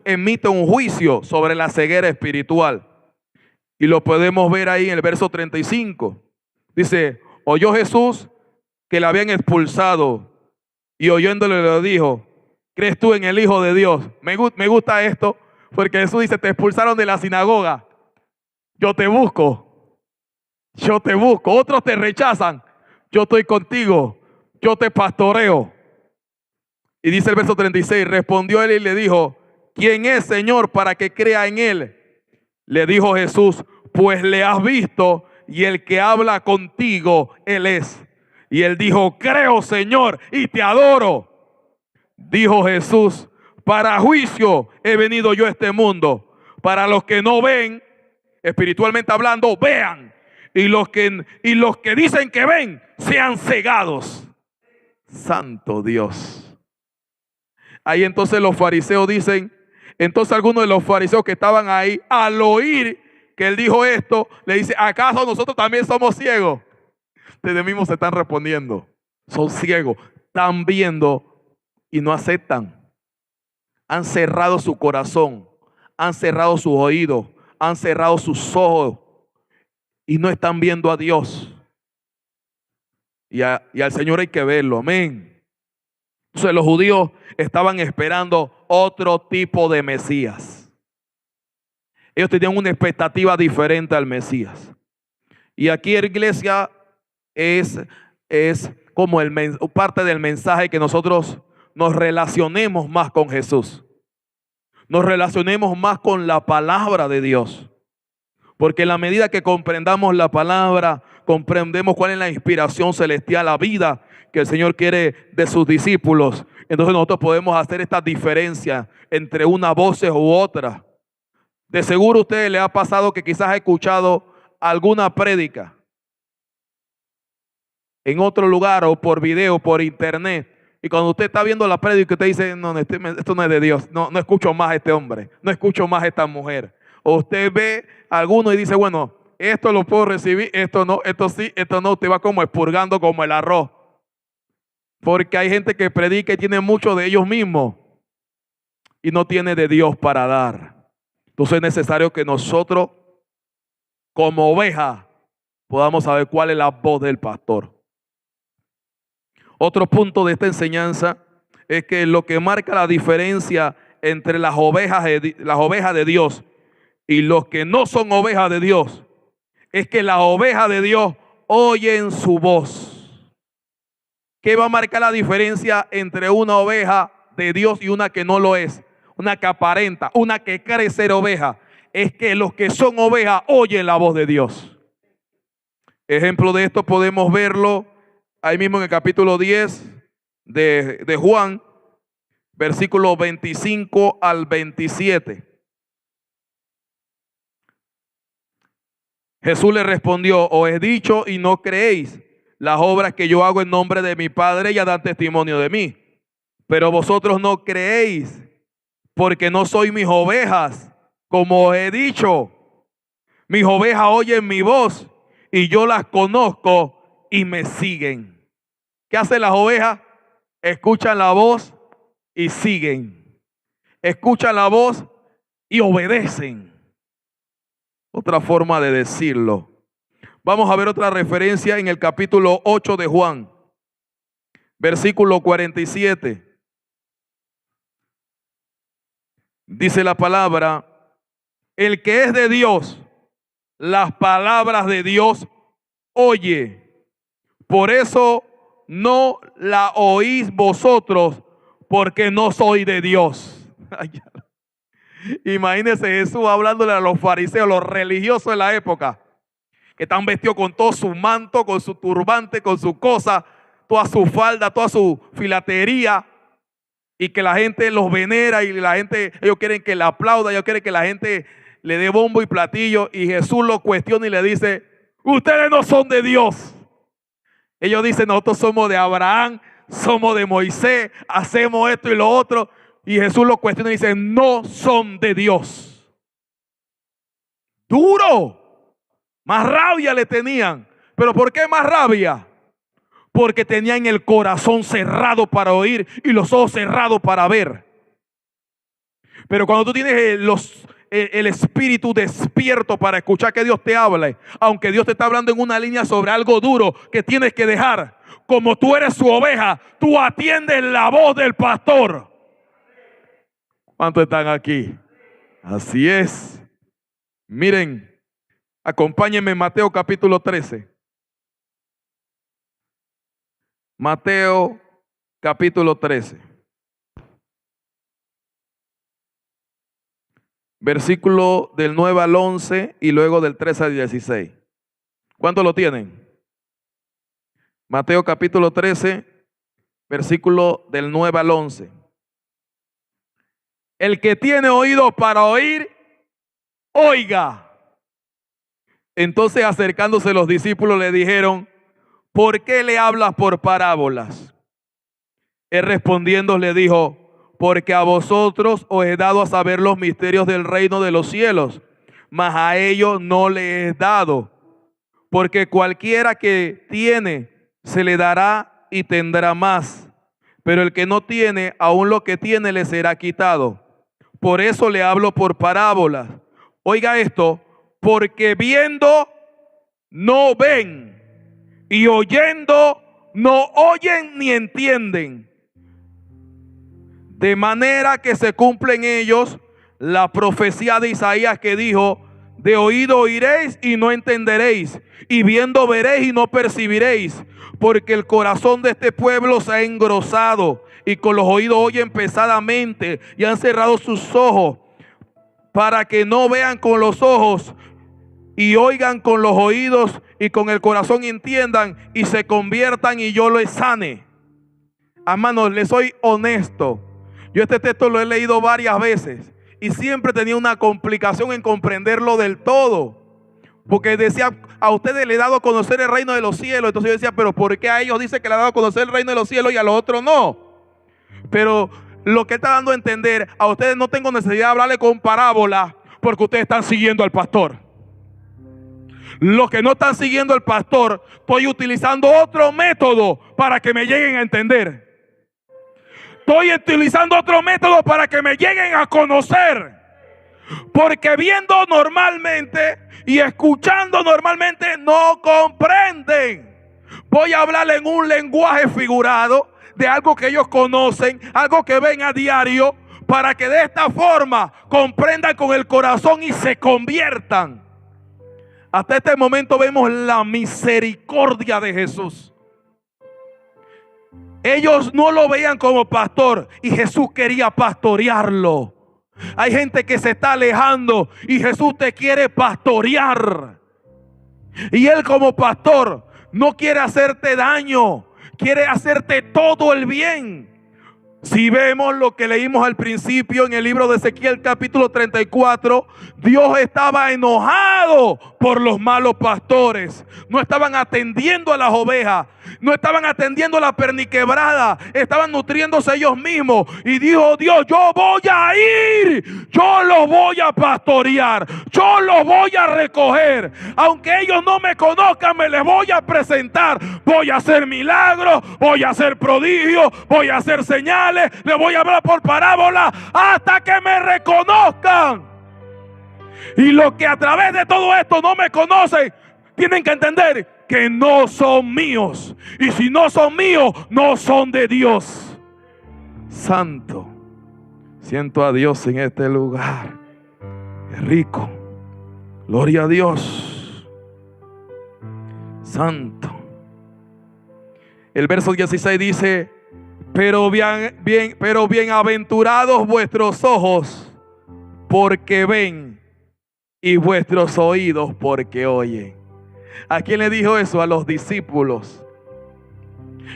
emite un juicio sobre la ceguera espiritual. Y lo podemos ver ahí en el verso 35. Dice: oyó Jesús que le habían expulsado, y oyéndole le dijo: ¿crees tú en el Hijo de Dios? Me gusta esto, porque Jesús dice: te expulsaron de la sinagoga, yo te busco, yo te busco. Otros te rechazan, yo estoy contigo, yo te pastoreo. Y dice el verso 36, respondió él y le dijo: ¿quién es, Señor, para que crea en él? Le dijo Jesús: pues le has visto, y el que habla contigo, él es. Y él dijo: creo, Señor, y te adoro. Dijo Jesús: para juicio he venido yo a este mundo, para los que no ven, espiritualmente hablando, vean, y los que dicen que ven, sean cegados. Santo Dios. Ahí entonces los fariseos dicen, entonces algunos de los fariseos que estaban ahí, al oír que él dijo esto, le dice: ¿acaso nosotros también somos ciegos? Ustedes mismos se están respondiendo: son ciegos, están viendo y no aceptan. Han cerrado su corazón, han cerrado sus oídos, han cerrado sus ojos y no están viendo a Dios. Y al Señor hay que verlo, amén. Entonces los judíos estaban esperando otro tipo de Mesías. Ellos tenían una expectativa diferente al Mesías. Y aquí en la iglesia es como parte del mensaje, que nosotros nos relacionemos más con Jesús. Nos relacionemos más con la palabra de Dios. Porque en la medida que comprendamos la palabra, comprendemos cuál es la inspiración celestial, la vida que el Señor quiere de sus discípulos. Entonces nosotros podemos hacer esta diferencia entre una voz u otra. De seguro a usted le ha pasado que quizás ha escuchado alguna prédica en otro lugar o por video, por internet. Y cuando usted está viendo la prédica, usted dice: no, esto no es de Dios. No escucho más a este hombre, no escucho más a esta mujer. O usted ve a alguno y dice: bueno, esto lo puedo recibir, esto no, esto sí, esto no. Usted va como expurgando como el arroz. Porque hay gente que predica y tiene mucho de ellos mismos y no tiene de Dios para dar. Entonces es necesario que nosotros, como ovejas, podamos saber cuál es la voz del pastor. Otro punto de esta enseñanza es que lo que marca la diferencia entre las ovejas de Dios y los que no son ovejas de Dios es que las ovejas de Dios oyen su voz. ¿Qué va a marcar la diferencia entre una oveja de Dios y una que no lo es? Una que aparenta, una que cree ser oveja. Es que los que son ovejas oyen la voz de Dios. Ejemplo de esto podemos verlo ahí mismo en el capítulo 10 de Juan, versículos 25 al 27. Jesús le respondió: os he dicho y no creéis. Las obras que yo hago en nombre de mi Padre ya dan testimonio de mí. Pero vosotros no creéis, porque no sois mis ovejas, como os he dicho. Mis ovejas oyen mi voz y yo las conozco y me siguen. ¿Qué hacen las ovejas? Escuchan la voz y siguen. Escuchan la voz y obedecen. Otra forma de decirlo. Vamos a ver otra referencia en el capítulo 8 de Juan, versículo 47. Dice la palabra: el que es de Dios, las palabras de Dios oye. Por eso no la oís vosotros, porque no soy de Dios. Imagínense Jesús hablándole a los fariseos, los religiosos de la época, que están vestidos con todo su manto, con su turbante, con su cosa, toda su falda, toda su filatería, y que la gente los venera y la gente, ellos quieren que le aplauda, ellos quieren que la gente le dé bombo y platillo, y Jesús los cuestiona y le dice: ustedes no son de Dios. Ellos dicen: nosotros somos de Abraham, somos de Moisés, hacemos esto y lo otro. Y Jesús los cuestiona y dice: no son de Dios. Duro. Más rabia le tenían. ¿Pero por qué más rabia? Porque tenían el corazón cerrado para oír y los ojos cerrados para ver. Pero cuando tú tienes el espíritu despierto para escuchar que Dios te hable, aunque Dios te está hablando en una línea sobre algo duro que tienes que dejar, como tú eres su oveja, tú atiendes la voz del pastor. ¿Cuántos están aquí? Así es. Miren, acompáñenme en Mateo capítulo 13. Mateo capítulo 13. Versículo del 9 al 11 y luego del 13 al 16. ¿Cuántos lo tienen? Mateo capítulo 13, versículo del 9 al 11. El que tiene oídos para oír, oiga. Entonces, acercándose los discípulos, le dijeron: ¿por qué le hablas por parábolas? Él respondiendo le dijo: porque a vosotros os he dado a saber los misterios del reino de los cielos, mas a ellos no les he dado. Porque cualquiera que tiene, se le dará y tendrá más. Pero el que no tiene, aún lo que tiene le será quitado. Por eso le hablo por parábolas. Oiga esto: porque viendo no ven, y oyendo no oyen ni entienden. De manera que se cumple en ellos la profecía de Isaías que dijo: de oído oiréis y no entenderéis, y viendo veréis y no percibiréis, porque el corazón de este pueblo se ha engrosado, y con los oídos oyen pesadamente, y han cerrado sus ojos, para que no vean con los ojos, y oigan con los oídos, y con el corazón entiendan, y se conviertan, y yo les sane. Hermanos, les soy honesto. Yo este texto lo he leído varias veces y siempre tenía una complicación en comprenderlo del todo. Porque decía: a ustedes le he dado a conocer el reino de los cielos. Entonces yo decía: pero ¿por qué a ellos dice que le ha dado a conocer el reino de los cielos y a los otros no? Pero lo que está dando a entender: a ustedes no tengo necesidad de hablarle con parábola, porque ustedes están siguiendo al pastor. Los que no están siguiendo al pastor, estoy utilizando otro método para que me lleguen a entender. Estoy utilizando otro método para que me lleguen a conocer. Porque viendo normalmente y escuchando normalmente no comprenden. Voy a hablarle en un lenguaje figurado de algo que ellos conocen, algo que ven a diario, para que de esta forma comprendan con el corazón y se conviertan. Hasta este momento vemos la misericordia de Jesús. Ellos no lo veían como pastor y Jesús quería pastorearlo. Hay gente que se está alejando y Jesús te quiere pastorear. Y Él como pastor no quiere hacerte daño, quiere hacerte todo el bien. Si vemos lo que leímos al principio en el libro de Ezequiel capítulo 34, Dios estaba enojado por los malos pastores. No estaban atendiendo a las ovejas, no estaban atendiendo a la perniquebrada, estaban nutriéndose ellos mismos. Y dijo Dios: yo voy a ir, yo los voy a pastorear, yo los voy a recoger. Aunque ellos no me conozcan, me les voy a presentar. Voy a hacer milagros, voy a hacer prodigios, voy a hacer señales, les voy a hablar por parábola hasta que me reconozcan. Y los que a través de todo esto no me conocen, tienen que entender que no son míos. Y si no son míos, no son de Dios. Santo. Siento a Dios en este lugar. Es rico. Gloria a Dios. Santo. El verso 16 dice: pero bienaventurados vuestros ojos porque ven, y vuestros oídos porque oyen. ¿A quién le dijo eso? A los discípulos.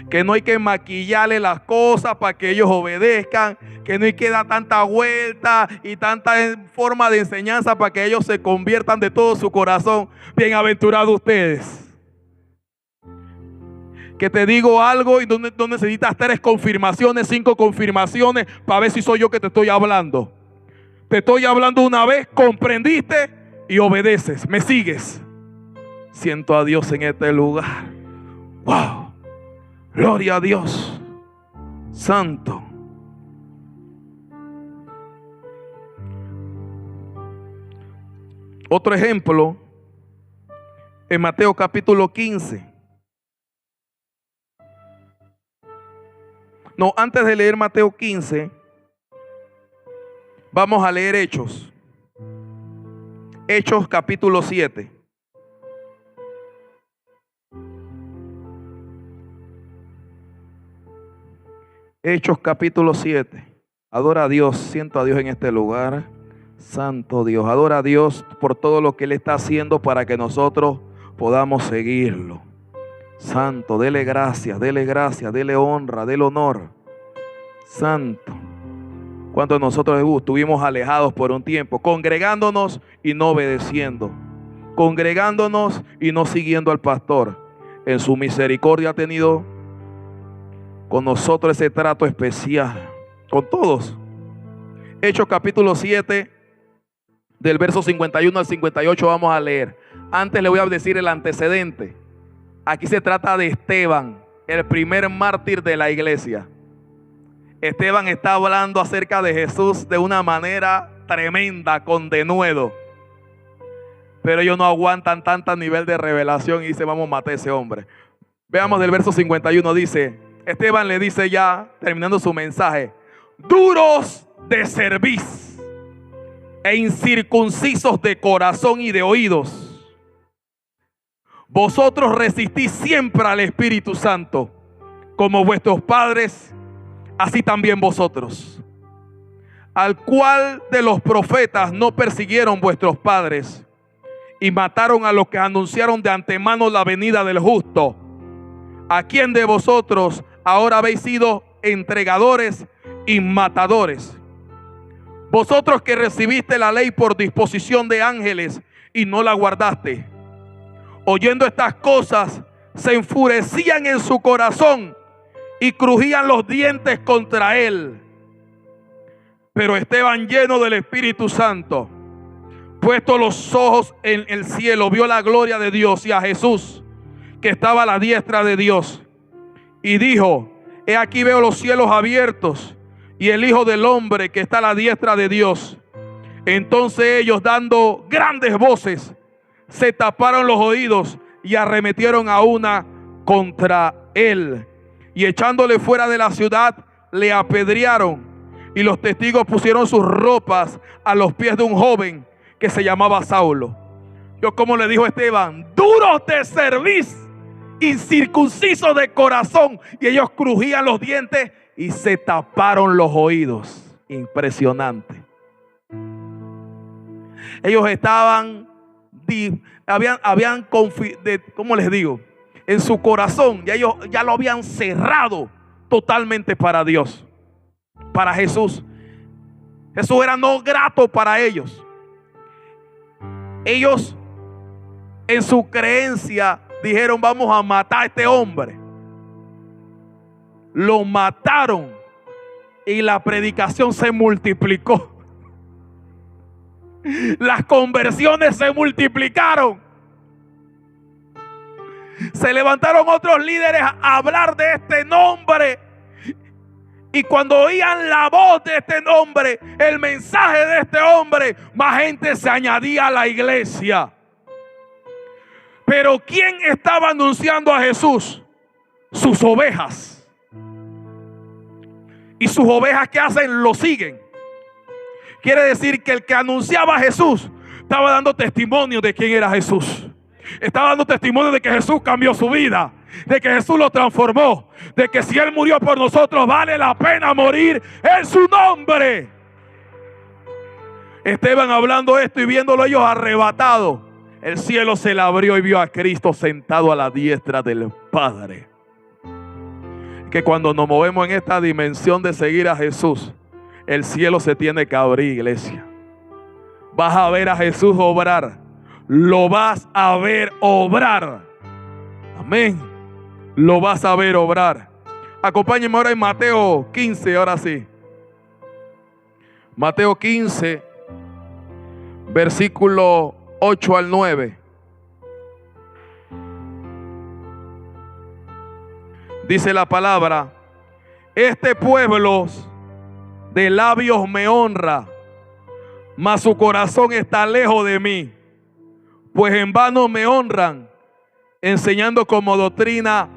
Que no hay que maquillarle las cosas para que ellos obedezcan, que no hay que dar tanta vuelta y tanta forma de enseñanza para que ellos se conviertan de todo su corazón. Bienaventurados ustedes. Que te digo algo y no necesitas 3 confirmaciones, 5 confirmaciones para ver si soy yo que te estoy hablando. Te estoy hablando una vez, comprendiste y obedeces, me sigues. Siento a Dios en este lugar. Wow, gloria a Dios. Santo. Otro ejemplo en Mateo capítulo 15. No, antes de leer Mateo 15, vamos a leer Hechos. Hechos capítulo 7. Hechos capítulo 7. Adora a Dios, siento a Dios en este lugar. Santo Dios, adora a Dios por todo lo que Él está haciendo para que nosotros podamos seguirlo. Santo, dele gracias, dele honra, dele honor. Santo. ¿Cuántos de nosotros estuvimos alejados por un tiempo, congregándonos y no obedeciendo, congregándonos y no siguiendo al pastor? En su misericordia ha tenido con nosotros ese trato especial, con todos. Hechos capítulo 7, del verso 51 al 58 vamos a leer. Antes le voy a decir el antecedente. Aquí se trata de Esteban, el primer mártir de la iglesia. Esteban está hablando acerca de Jesús de una manera tremenda, con denuedo. Pero ellos no aguantan tanto nivel de revelación y dicen: vamos a matar a ese hombre. Veamos del verso 51, dice: Esteban le dice ya, terminando su mensaje: duros de cerviz e incircuncisos de corazón y de oídos, vosotros resistís siempre al Espíritu Santo, como vuestros padres, así también vosotros. Al cual de los profetas no persiguieron vuestros padres y mataron a los que anunciaron de antemano la venida del justo. ¿A quién de vosotros ahora habéis sido entregadores y matadores? Vosotros que recibiste la ley por disposición de ángeles y no la guardaste. Oyendo estas cosas, se enfurecían en su corazón y crujían los dientes contra él. Pero Esteban, lleno del Espíritu Santo, puesto los ojos en el cielo, vio la gloria de Dios y a Jesús, que estaba a la diestra de Dios, y dijo: he aquí veo los cielos abiertos y el Hijo del Hombre que está a la diestra de Dios. Entonces ellos, dando grandes voces, se taparon los oídos y arremetieron a una contra él, y echándole fuera de la ciudad le apedrearon. Y los testigos pusieron sus ropas a los pies de un joven que se llamaba Saulo. Yo, como le dijo Esteban: duros de cerviz, incircuncisos de corazón. Y ellos crujían los dientes y se taparon los oídos. Impresionante. Ellos estaban, ¿cómo les digo? En su corazón, ya ellos ya lo habían cerrado totalmente para Dios. para Jesús. Jesús era no grato para ellos. Ellos en su creencia dijeron: vamos a matar a este hombre. Lo mataron y la predicación se multiplicó. Las conversiones se multiplicaron. Se levantaron otros líderes a hablar de este nombre. Y cuando oían la voz de este nombre, el mensaje de este hombre, más gente se añadía a la iglesia. Pero ¿quién estaba anunciando a Jesús? Sus ovejas. Y sus ovejas, ¿qué hacen? Lo siguen. Quiere decir que el que anunciaba a Jesús estaba dando testimonio de quién era Jesús. Estaba dando testimonio de que Jesús cambió su vida, de que Jesús lo transformó, de que si Él murió por nosotros vale la pena morir en su nombre. Esteban hablando esto y viéndolo ellos arrebatados, el cielo se le abrió y vio a Cristo sentado a la diestra del Padre. Que cuando nos movemos en esta dimensión de seguir a Jesús, el cielo se tiene que abrir, iglesia. Vas a ver a Jesús obrar. Lo vas a ver obrar. Amén. Lo vas a ver obrar. Acompáñenme ahora en Mateo 15, ahora sí. Mateo 15, versículo 8 al 9. Dice la palabra: este pueblo de labios me honra, mas su corazón está lejos de mí. Pues en vano me honran, enseñando como doctrina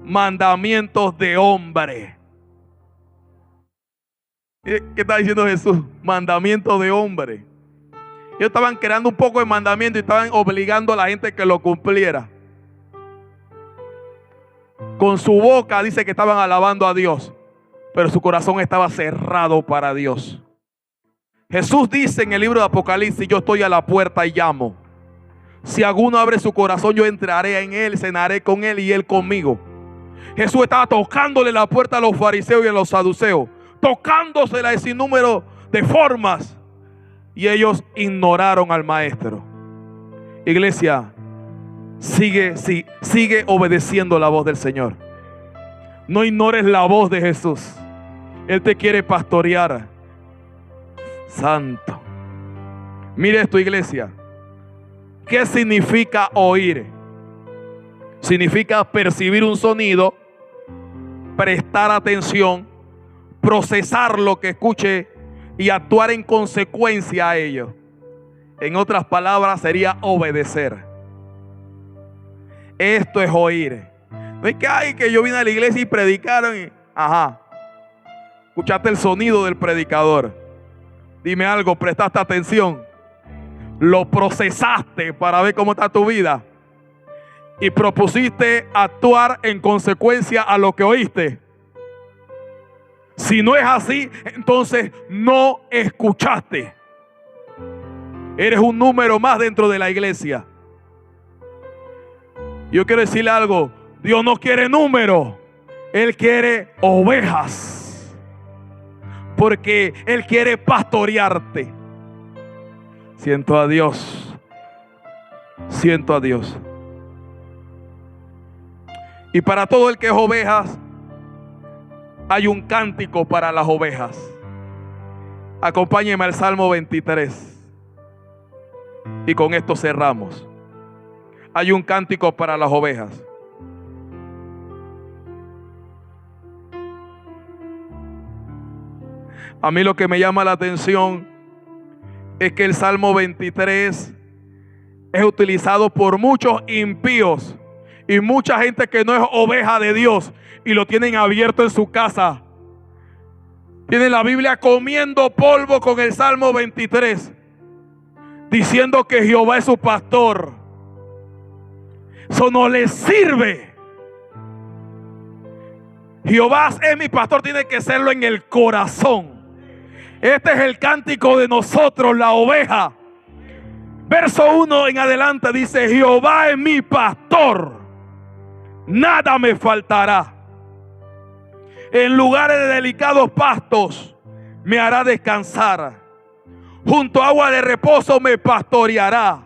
mandamientos de hombre. ¿Qué está diciendo Jesús? Mandamientos de hombre. Ellos estaban creando un poco de mandamiento y estaban obligando a la gente que lo cumpliera. Con su boca dice que estaban alabando a Dios, pero su corazón estaba cerrado para Dios. Jesús dice en el libro de Apocalipsis: yo estoy a la puerta y llamo. Si alguno abre su corazón, yo entraré en él, cenaré con él y él conmigo. Jesús estaba tocándole la puerta a los fariseos y a los saduceos, tocándosela de sin número de formas, y ellos ignoraron al maestro. Iglesia, sigue obedeciendo la voz del Señor. No ignores la voz de Jesús. Él te quiere pastorear. Santo. Mire esto, iglesia. ¿Qué significa oír? Significa percibir un sonido, prestar atención, procesar lo que escuche y actuar en consecuencia a ello. En otras palabras, sería obedecer. Esto es oír. No es que, ay, que yo vine a la iglesia y predicaron y, ajá, escuchaste el sonido del predicador. Dime algo, prestaste atención. Lo procesaste para ver cómo está tu vida y propusiste actuar en consecuencia a lo que oíste. Si no es así, entonces no escuchaste. Eres un número más dentro de la iglesia. Yo quiero decirle algo: Dios no quiere números, Él quiere ovejas, porque Él quiere pastorearte. Siento a Dios. Siento a Dios. Y para todo el que es ovejas, hay un cántico para las ovejas. Acompáñenme al Salmo 23. Y con esto cerramos. Hay un cántico para las ovejas. A mí lo que me llama la atención es que el Salmo 23 es utilizado por muchos impíos y mucha gente que no es oveja de Dios y lo tienen abierto en su casa. Tienen la Biblia comiendo polvo con el Salmo 23, diciendo que Jehová es su pastor. Eso no les sirve. Jehová es mi pastor, tiene que serlo en el corazón. Este es el cántico de nosotros, la oveja. Verso 1 en adelante dice: Jehová es mi pastor, nada me faltará. En lugares de delicados pastos me hará descansar. Junto a agua de reposo me pastoreará.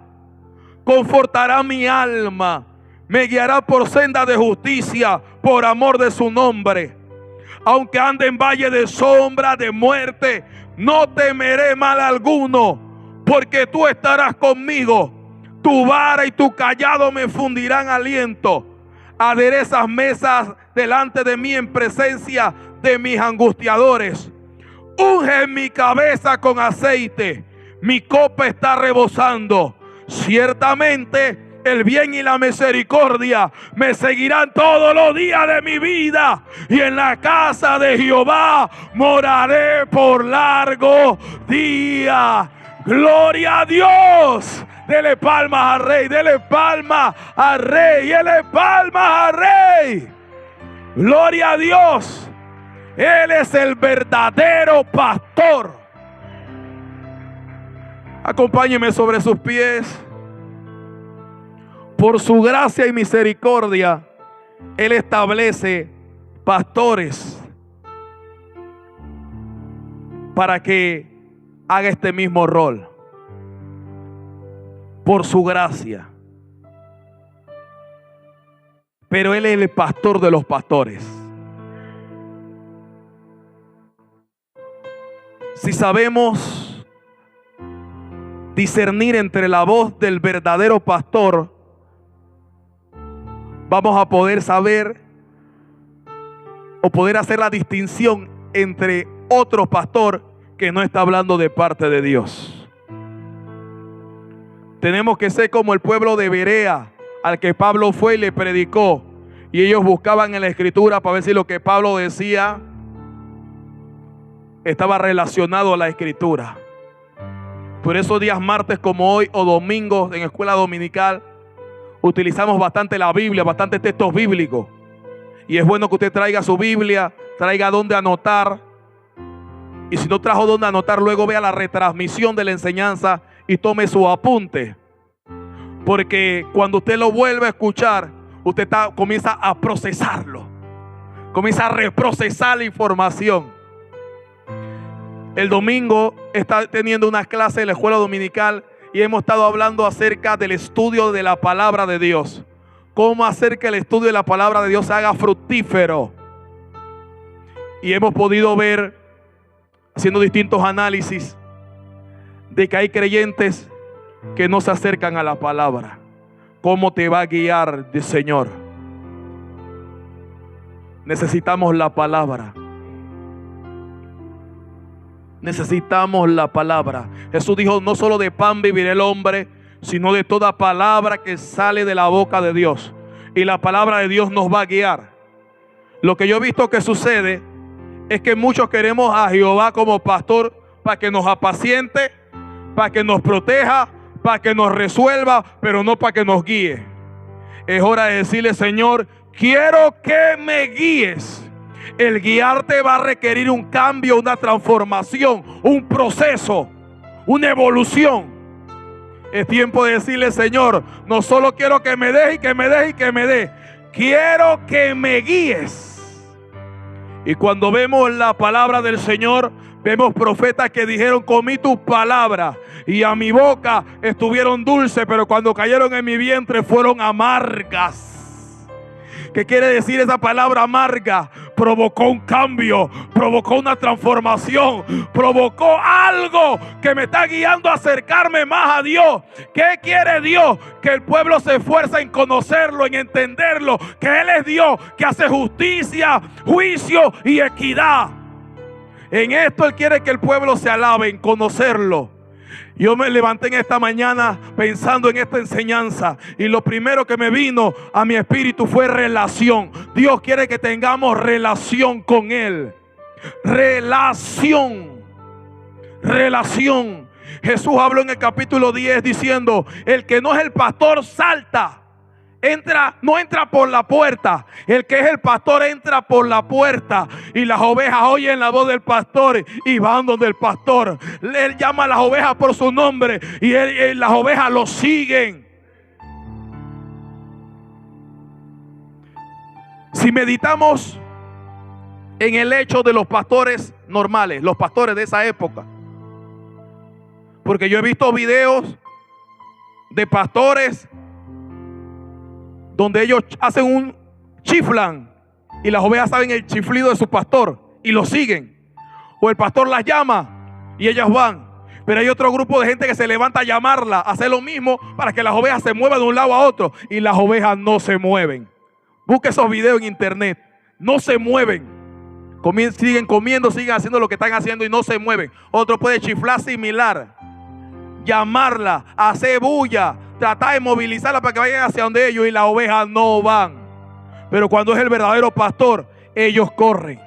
Confortará mi alma. Me guiará por senda de justicia por amor de su nombre. Aunque ande en valle de sombra de muerte, no temeré mal alguno, porque tú estarás conmigo. Tu vara y tu cayado me fundirán aliento. Aderezas mesas delante de mí en presencia de mis angustiadores. Unge mi cabeza con aceite, mi copa está rebosando. Ciertamente el bien y la misericordia me seguirán todos los días de mi vida, y en la casa de Jehová moraré por largo día. Gloria a Dios. Dele palmas al Rey, dele palmas al Rey, dele palmas al Rey. Gloria a Dios. Él es el verdadero pastor. Acompáñeme sobre sus pies. Por su gracia y misericordia, Él establece pastores para que haga este mismo rol. Por su gracia. Pero Él es el pastor de los pastores. Si sabemos discernir entre la voz del verdadero pastor, vamos a poder saber o poder hacer la distinción entre otro pastor que no está hablando de parte de Dios. Tenemos que ser como el pueblo de Berea, al que Pablo fue y le predicó, y ellos buscaban en la escritura para ver si lo que Pablo decía estaba relacionado a la escritura. Por esos días martes como hoy o domingos en escuela dominical utilizamos bastante la Biblia, bastante textos bíblicos, y es bueno que usted traiga su Biblia, traiga donde anotar, y si no trajo donde anotar, luego vea la retransmisión de la enseñanza y tome su apunte, porque cuando usted lo vuelve a escuchar, usted comienza a procesarlo, comienza a reprocesar la información. El domingo está teniendo una clase en la escuela dominical y hemos estado hablando acerca del estudio de la palabra de Dios. Cómo hacer que el estudio de la palabra de Dios se haga fructífero. Y hemos podido ver, haciendo distintos análisis, de que hay creyentes que no se acercan a la palabra. ¿Cómo te va a guiar el Señor? Necesitamos la palabra. Necesitamos la palabra. Jesús dijo: no solo de pan vivirá el hombre, sino de toda palabra que sale de la boca de Dios. Y la palabra de Dios nos va a guiar. Lo que yo he visto que sucede es que muchos queremos a Jehová como pastor para que nos apaciente, para que nos proteja, para que nos resuelva, pero no para que nos guíe. Es hora de decirle: Señor, quiero que me guíes. El guiarte va a requerir un cambio, una transformación, un proceso, una evolución. Es tiempo de decirle: Señor, no solo quiero que me des y que me des y que me des, quiero que me guíes. Y cuando vemos la palabra del Señor, vemos profetas que dijeron: comí tus palabras y a mi boca estuvieron dulces, pero cuando cayeron en mi vientre fueron amargas. ¿Qué quiere decir esa palabra amarga? Provocó un cambio, provocó una transformación, provocó algo que me está guiando a acercarme más a Dios. ¿Qué quiere Dios? Que el pueblo se esfuerce en conocerlo, en entenderlo, que Él es Dios, que hace justicia, juicio y equidad. En esto Él quiere que el pueblo se alabe, en conocerlo. Yo me levanté en esta mañana pensando en esta enseñanza y lo primero que me vino a mi espíritu fue relación. Dios quiere que tengamos relación con Él. Relación. Relación. Jesús habló en el capítulo 10 diciendo: el que no es el pastor salta. No entra por la puerta. El que es el pastor entra por la puerta. Y las ovejas oyen la voz del pastor y van donde el pastor. Él llama a las ovejas por su nombre y las ovejas lo siguen. Si meditamos en el hecho de los pastores normales, los pastores de esa época. Porque yo he visto videos de pastores donde ellos chiflan y las ovejas saben el chiflido de su pastor y lo siguen. O el pastor las llama y ellas van. Pero hay otro grupo de gente que se levanta a llamarla, a hacer lo mismo para que las ovejas se muevan de un lado a otro. Y las ovejas no se mueven. Busque esos videos en internet. No se mueven. Siguen comiendo, siguen haciendo lo que están haciendo y no se mueven. Otro puede chiflar similar. Llamarla, hacer bulla, tratar de movilizarla para que vayan hacia donde ellos y las ovejas no van. Pero cuando es el verdadero pastor, ellos corren.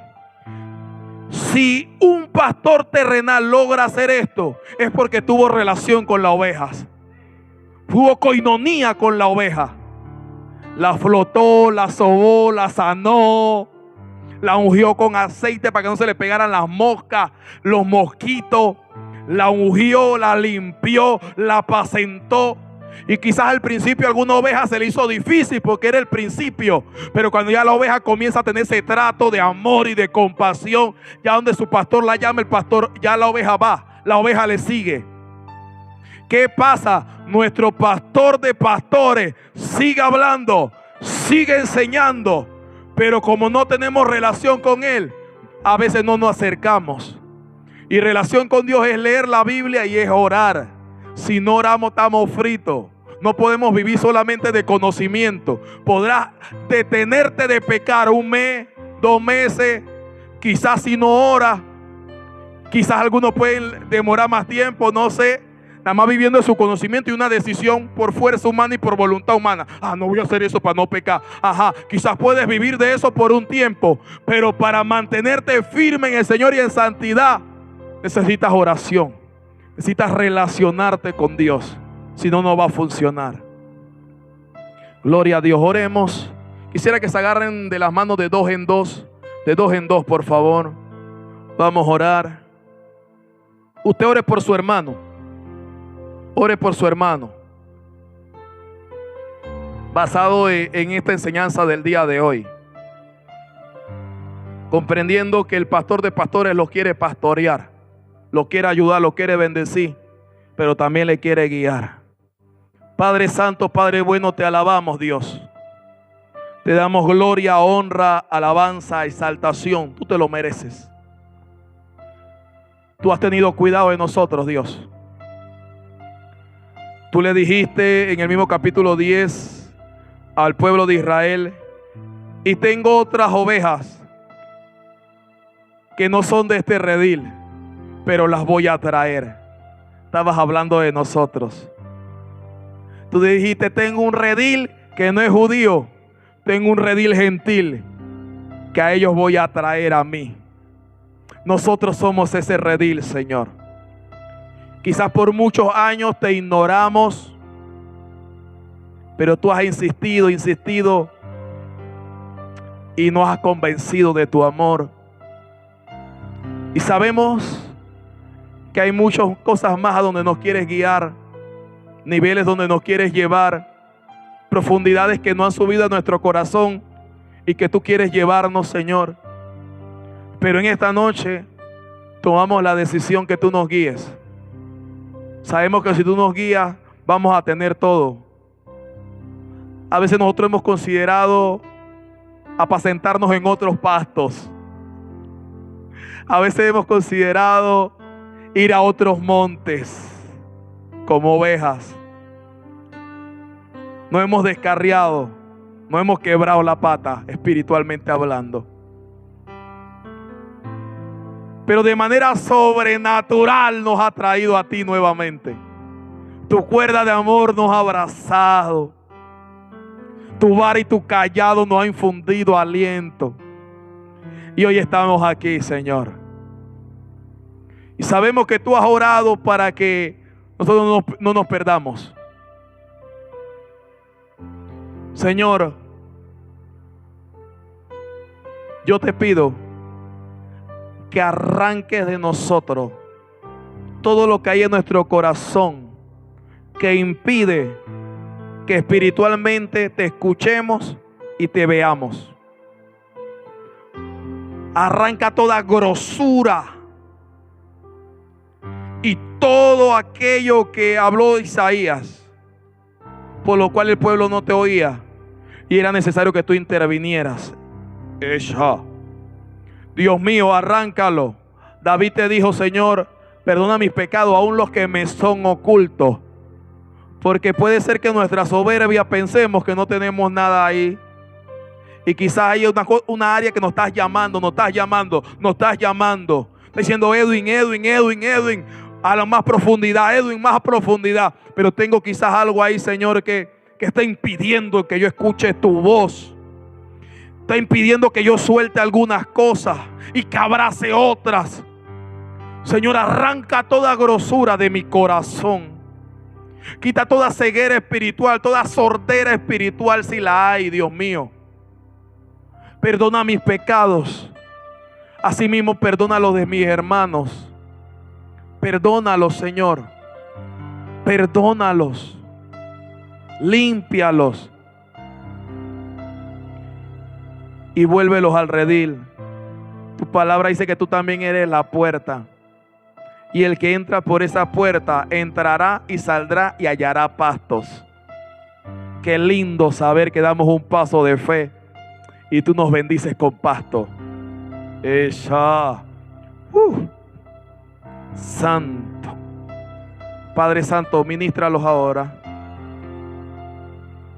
Si un pastor terrenal logra hacer esto, es porque tuvo relación con las ovejas. Tuvo coinonía con la oveja. La flotó, la sobó, la sanó, la ungió con aceite para que no se le pegaran las moscas, los mosquitos. La ungió, la limpió, la apacentó. Y quizás al principio a alguna oveja se le hizo difícil porque era el principio. Pero cuando ya la oveja comienza a tener ese trato de amor y de compasión, ya donde su pastor la llama, el pastor, ya la oveja va, la oveja le sigue. ¿Qué pasa? Nuestro pastor de pastores sigue hablando, sigue enseñando, pero como no tenemos relación con él, a veces no nos acercamos. Y relación con Dios es leer la Biblia y es orar. Si no oramos, estamos fritos. No podemos vivir solamente de conocimiento. Podrás detenerte de pecar 1 mes, 2 meses. Quizás si no oras. Quizás algunos pueden demorar más tiempo, no sé. Nada más viviendo de su conocimiento y una decisión por fuerza humana y por voluntad humana. No voy a hacer eso para no pecar. Quizás puedes vivir de eso por un tiempo. Pero para mantenerte firme en el Señor y en santidad, necesitas oración. Necesitas relacionarte con Dios. Si no, no va a funcionar. Gloria a Dios. Oremos. Quisiera que se agarren de las manos de 2 en 2. De 2 en 2, por favor. Vamos a orar. Usted ore por su hermano. Ore por su hermano. Basado en esta enseñanza del día de hoy. Comprendiendo que el pastor de pastores lo quiere pastorear. Lo quiere ayudar, lo quiere bendecir, pero también le quiere guiar. Padre Santo, Padre bueno, te alabamos, Dios. Te damos gloria, honra, alabanza, exaltación. Tú te lo mereces. Tú has tenido cuidado de nosotros, Dios. Tú le dijiste en el mismo capítulo 10 al pueblo de Israel: y tengo otras ovejas que no son de este redil, pero las voy a traer. Estabas hablando de nosotros. Tú dijiste: tengo un redil que no es judío, tengo un redil gentil que a ellos voy a traer a mí. Nosotros somos ese redil, Señor. Quizás por muchos años te ignoramos, pero tú has insistido y nos has convencido de tu amor. Y sabemos que hay muchas cosas más a donde nos quieres guiar, niveles donde nos quieres llevar, profundidades que no han subido a nuestro corazón y que tú quieres llevarnos, Señor. Pero en esta noche tomamos la decisión que tú nos guíes. Sabemos que si tú nos guías, vamos a tener todo. A veces nosotros hemos considerado apacentarnos en otros pastos. A veces hemos considerado ir a otros montes como ovejas. No hemos descarriado, no hemos quebrado la pata espiritualmente hablando. Pero de manera sobrenatural nos ha traído a ti nuevamente. Tu cuerda de amor nos ha abrazado. Tu vara y tu callado nos ha infundido aliento. Y hoy estamos aquí, Señor. Y sabemos que tú has orado para que nosotros no nos perdamos. Señor, yo te pido que arranques de nosotros todo lo que hay en nuestro corazón que impide que espiritualmente te escuchemos y te veamos. Arranca toda grosura y todo aquello que habló Isaías, por lo cual el pueblo no te oía y era necesario que tú intervinieras. Dios mío, arráncalo. David te dijo: Señor, perdona mis pecados, aun los que me son ocultos. Porque puede ser que en nuestra soberbia pensemos que no tenemos nada ahí. Y quizás hay una área que nos estás llamando. Está diciendo: Edwin, a la más profundidad, Edwin, más profundidad. Pero tengo quizás algo ahí, Señor, que está impidiendo que yo escuche tu voz. Está impidiendo que yo suelte algunas cosas y que abrace otras. Señor, arranca toda grosura de mi corazón. Quita toda ceguera espiritual, toda sordera espiritual si la hay, Dios mío. Perdona mis pecados. Asimismo, perdona los de mis hermanos. Perdónalos, Señor. Perdónalos. Límpialos. Y vuélvelos al redil. Tu palabra dice que tú también eres la puerta. Y el que entra por esa puerta entrará y saldrá y hallará pastos. Qué lindo saber que damos un paso de fe y tú nos bendices con pasto. Santo. Padre Santo, ministralos ahora.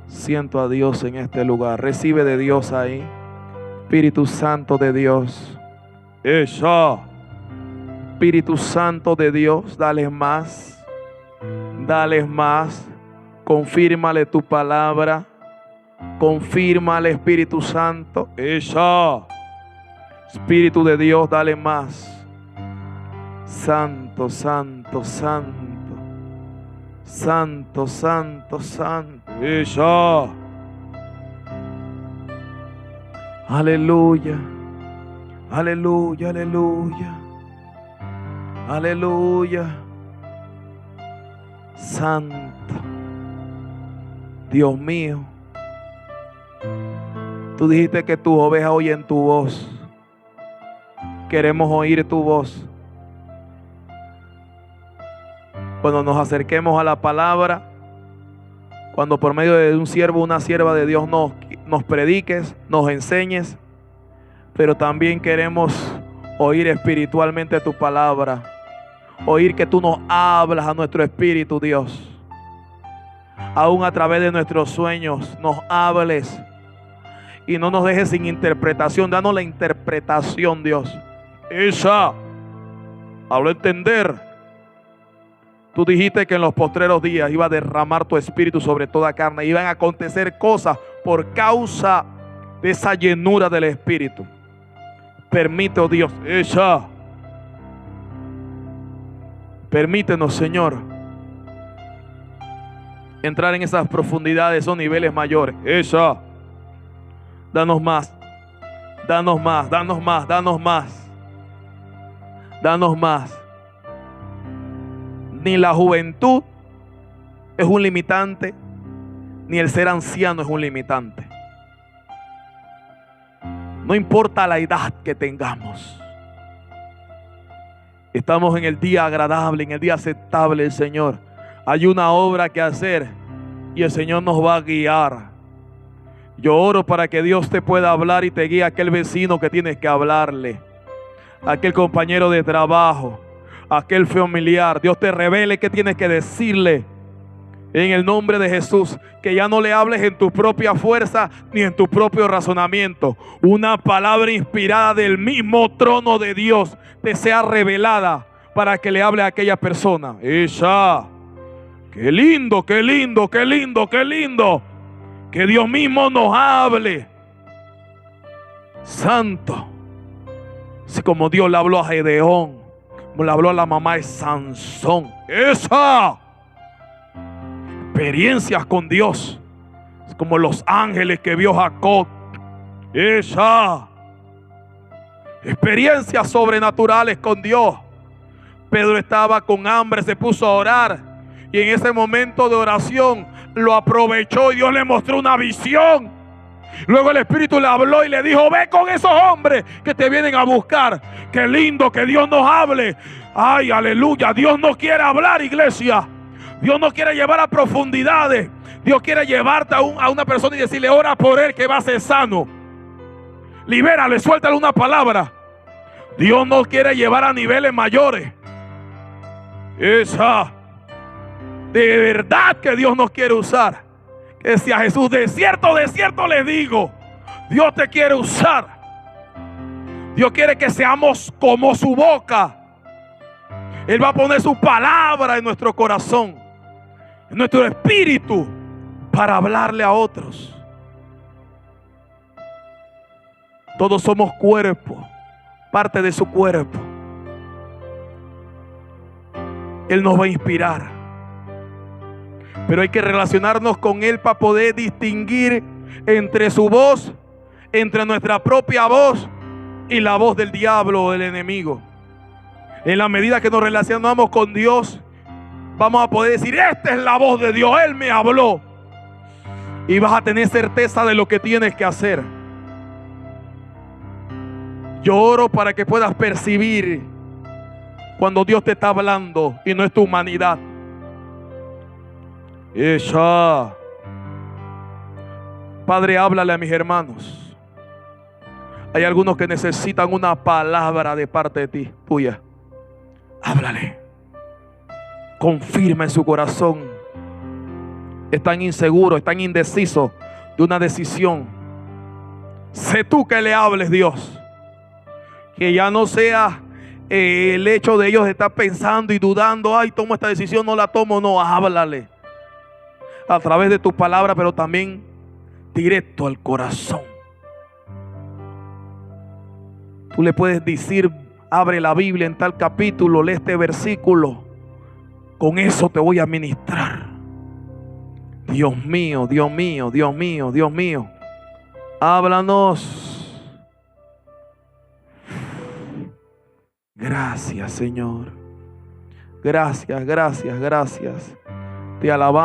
Siento a Dios en este lugar. Recibe de Dios ahí. Espíritu Santo de Dios. Espíritu Santo de Dios, dale más. Dale más. Confírmale tu palabra. Confírmale, Espíritu Santo. Espíritu de Dios, dale más. Santo, santo, santo. Santo, santo, santo. Aleluya. Aleluya, aleluya. Aleluya. Santo. Dios mío. Tú dijiste que tus ovejas oyen tu voz. Queremos oír tu voz. Cuando nos acerquemos a la palabra, cuando por medio de un siervo o una sierva de Dios nos prediques, nos enseñes, pero también queremos oír espiritualmente tu palabra, oír que tú nos hablas a nuestro espíritu, Dios. Aún a través de nuestros sueños nos hables y no nos dejes sin interpretación. Danos la interpretación, Dios. Hablo entender. Tú dijiste que en los postreros días iba a derramar tu espíritu sobre toda carne. Iban a acontecer cosas por causa de esa llenura del espíritu. Permite, oh Dios, permítenos, Señor, entrar en esas profundidades o niveles mayores. Danos más. Danos más, danos más, danos más. Danos más. Ni la juventud es un limitante, ni el ser anciano es un limitante. No importa la edad que tengamos. Estamos en el día agradable, en el día aceptable del Señor. Hay una obra que hacer y el Señor nos va a guiar. Yo oro para que Dios te pueda hablar y te guíe a aquel vecino que tienes que hablarle, a aquel compañero de trabajo, a aquel familiar. Dios te revele qué tienes que decirle en el nombre de Jesús. Que ya no le hables en tu propia fuerza ni en tu propio razonamiento. Una palabra inspirada del mismo trono de Dios te sea revelada para que le hable a aquella persona. Qué lindo, qué lindo, qué lindo, qué lindo. Que Dios mismo nos hable. Santo. Así como Dios le habló a Gedeón, como le habló a la mamá de Sansón. Experiencias con Dios, como los ángeles que vio Jacob. Experiencias sobrenaturales con Dios. Pedro estaba con hambre, se puso a orar, y en ese momento de oración lo aprovechó y Dios le mostró una visión. Luego el Espíritu le habló y le dijo: ve con esos hombres que te vienen a buscar. Qué lindo que Dios nos hable. Ay, aleluya. Dios no quiere hablar, iglesia. Dios no quiere llevar a profundidades. Dios quiere llevarte a una persona y decirle: ora por él que va a ser sano. Libérale, suéltale una palabra. Dios no quiere llevar a niveles mayores. De verdad que Dios nos quiere usar. Que decía Jesús: de cierto les digo, Dios te quiere usar. Dios quiere que seamos como su boca. Él va a poner su palabra en nuestro corazón, en nuestro espíritu, para hablarle a otros. Todos somos cuerpo, parte de su cuerpo. Él nos va a inspirar, pero hay que relacionarnos con Él para poder distinguir entre su voz, entre nuestra propia voz y la voz del diablo o del enemigo. En la medida que nos relacionamos con Dios, vamos a poder decir: esta es la voz de Dios, Él me habló. Y vas a tener certeza de lo que tienes que hacer. Yo oro para que puedas percibir cuando Dios te está hablando y no es tu humanidad. Padre, háblale a mis hermanos. Hay algunos que necesitan una palabra de parte de ti, tuya. Háblale. Confirma en su corazón. Están inseguros, están indecisos de una decisión. Sé tú que le hables, Dios. Que ya no sea el hecho de ellos estar pensando y dudando: ay, tomo esta decisión, no la tomo. No, háblale a través de tu palabra, pero también directo al corazón. Tú le puedes decir: abre la Biblia en tal capítulo, lee este versículo. Con eso te voy a ministrar. Dios mío, Dios mío, Dios mío, Dios mío. Háblanos. Gracias, Señor. Gracias, gracias, gracias. Te alabamos.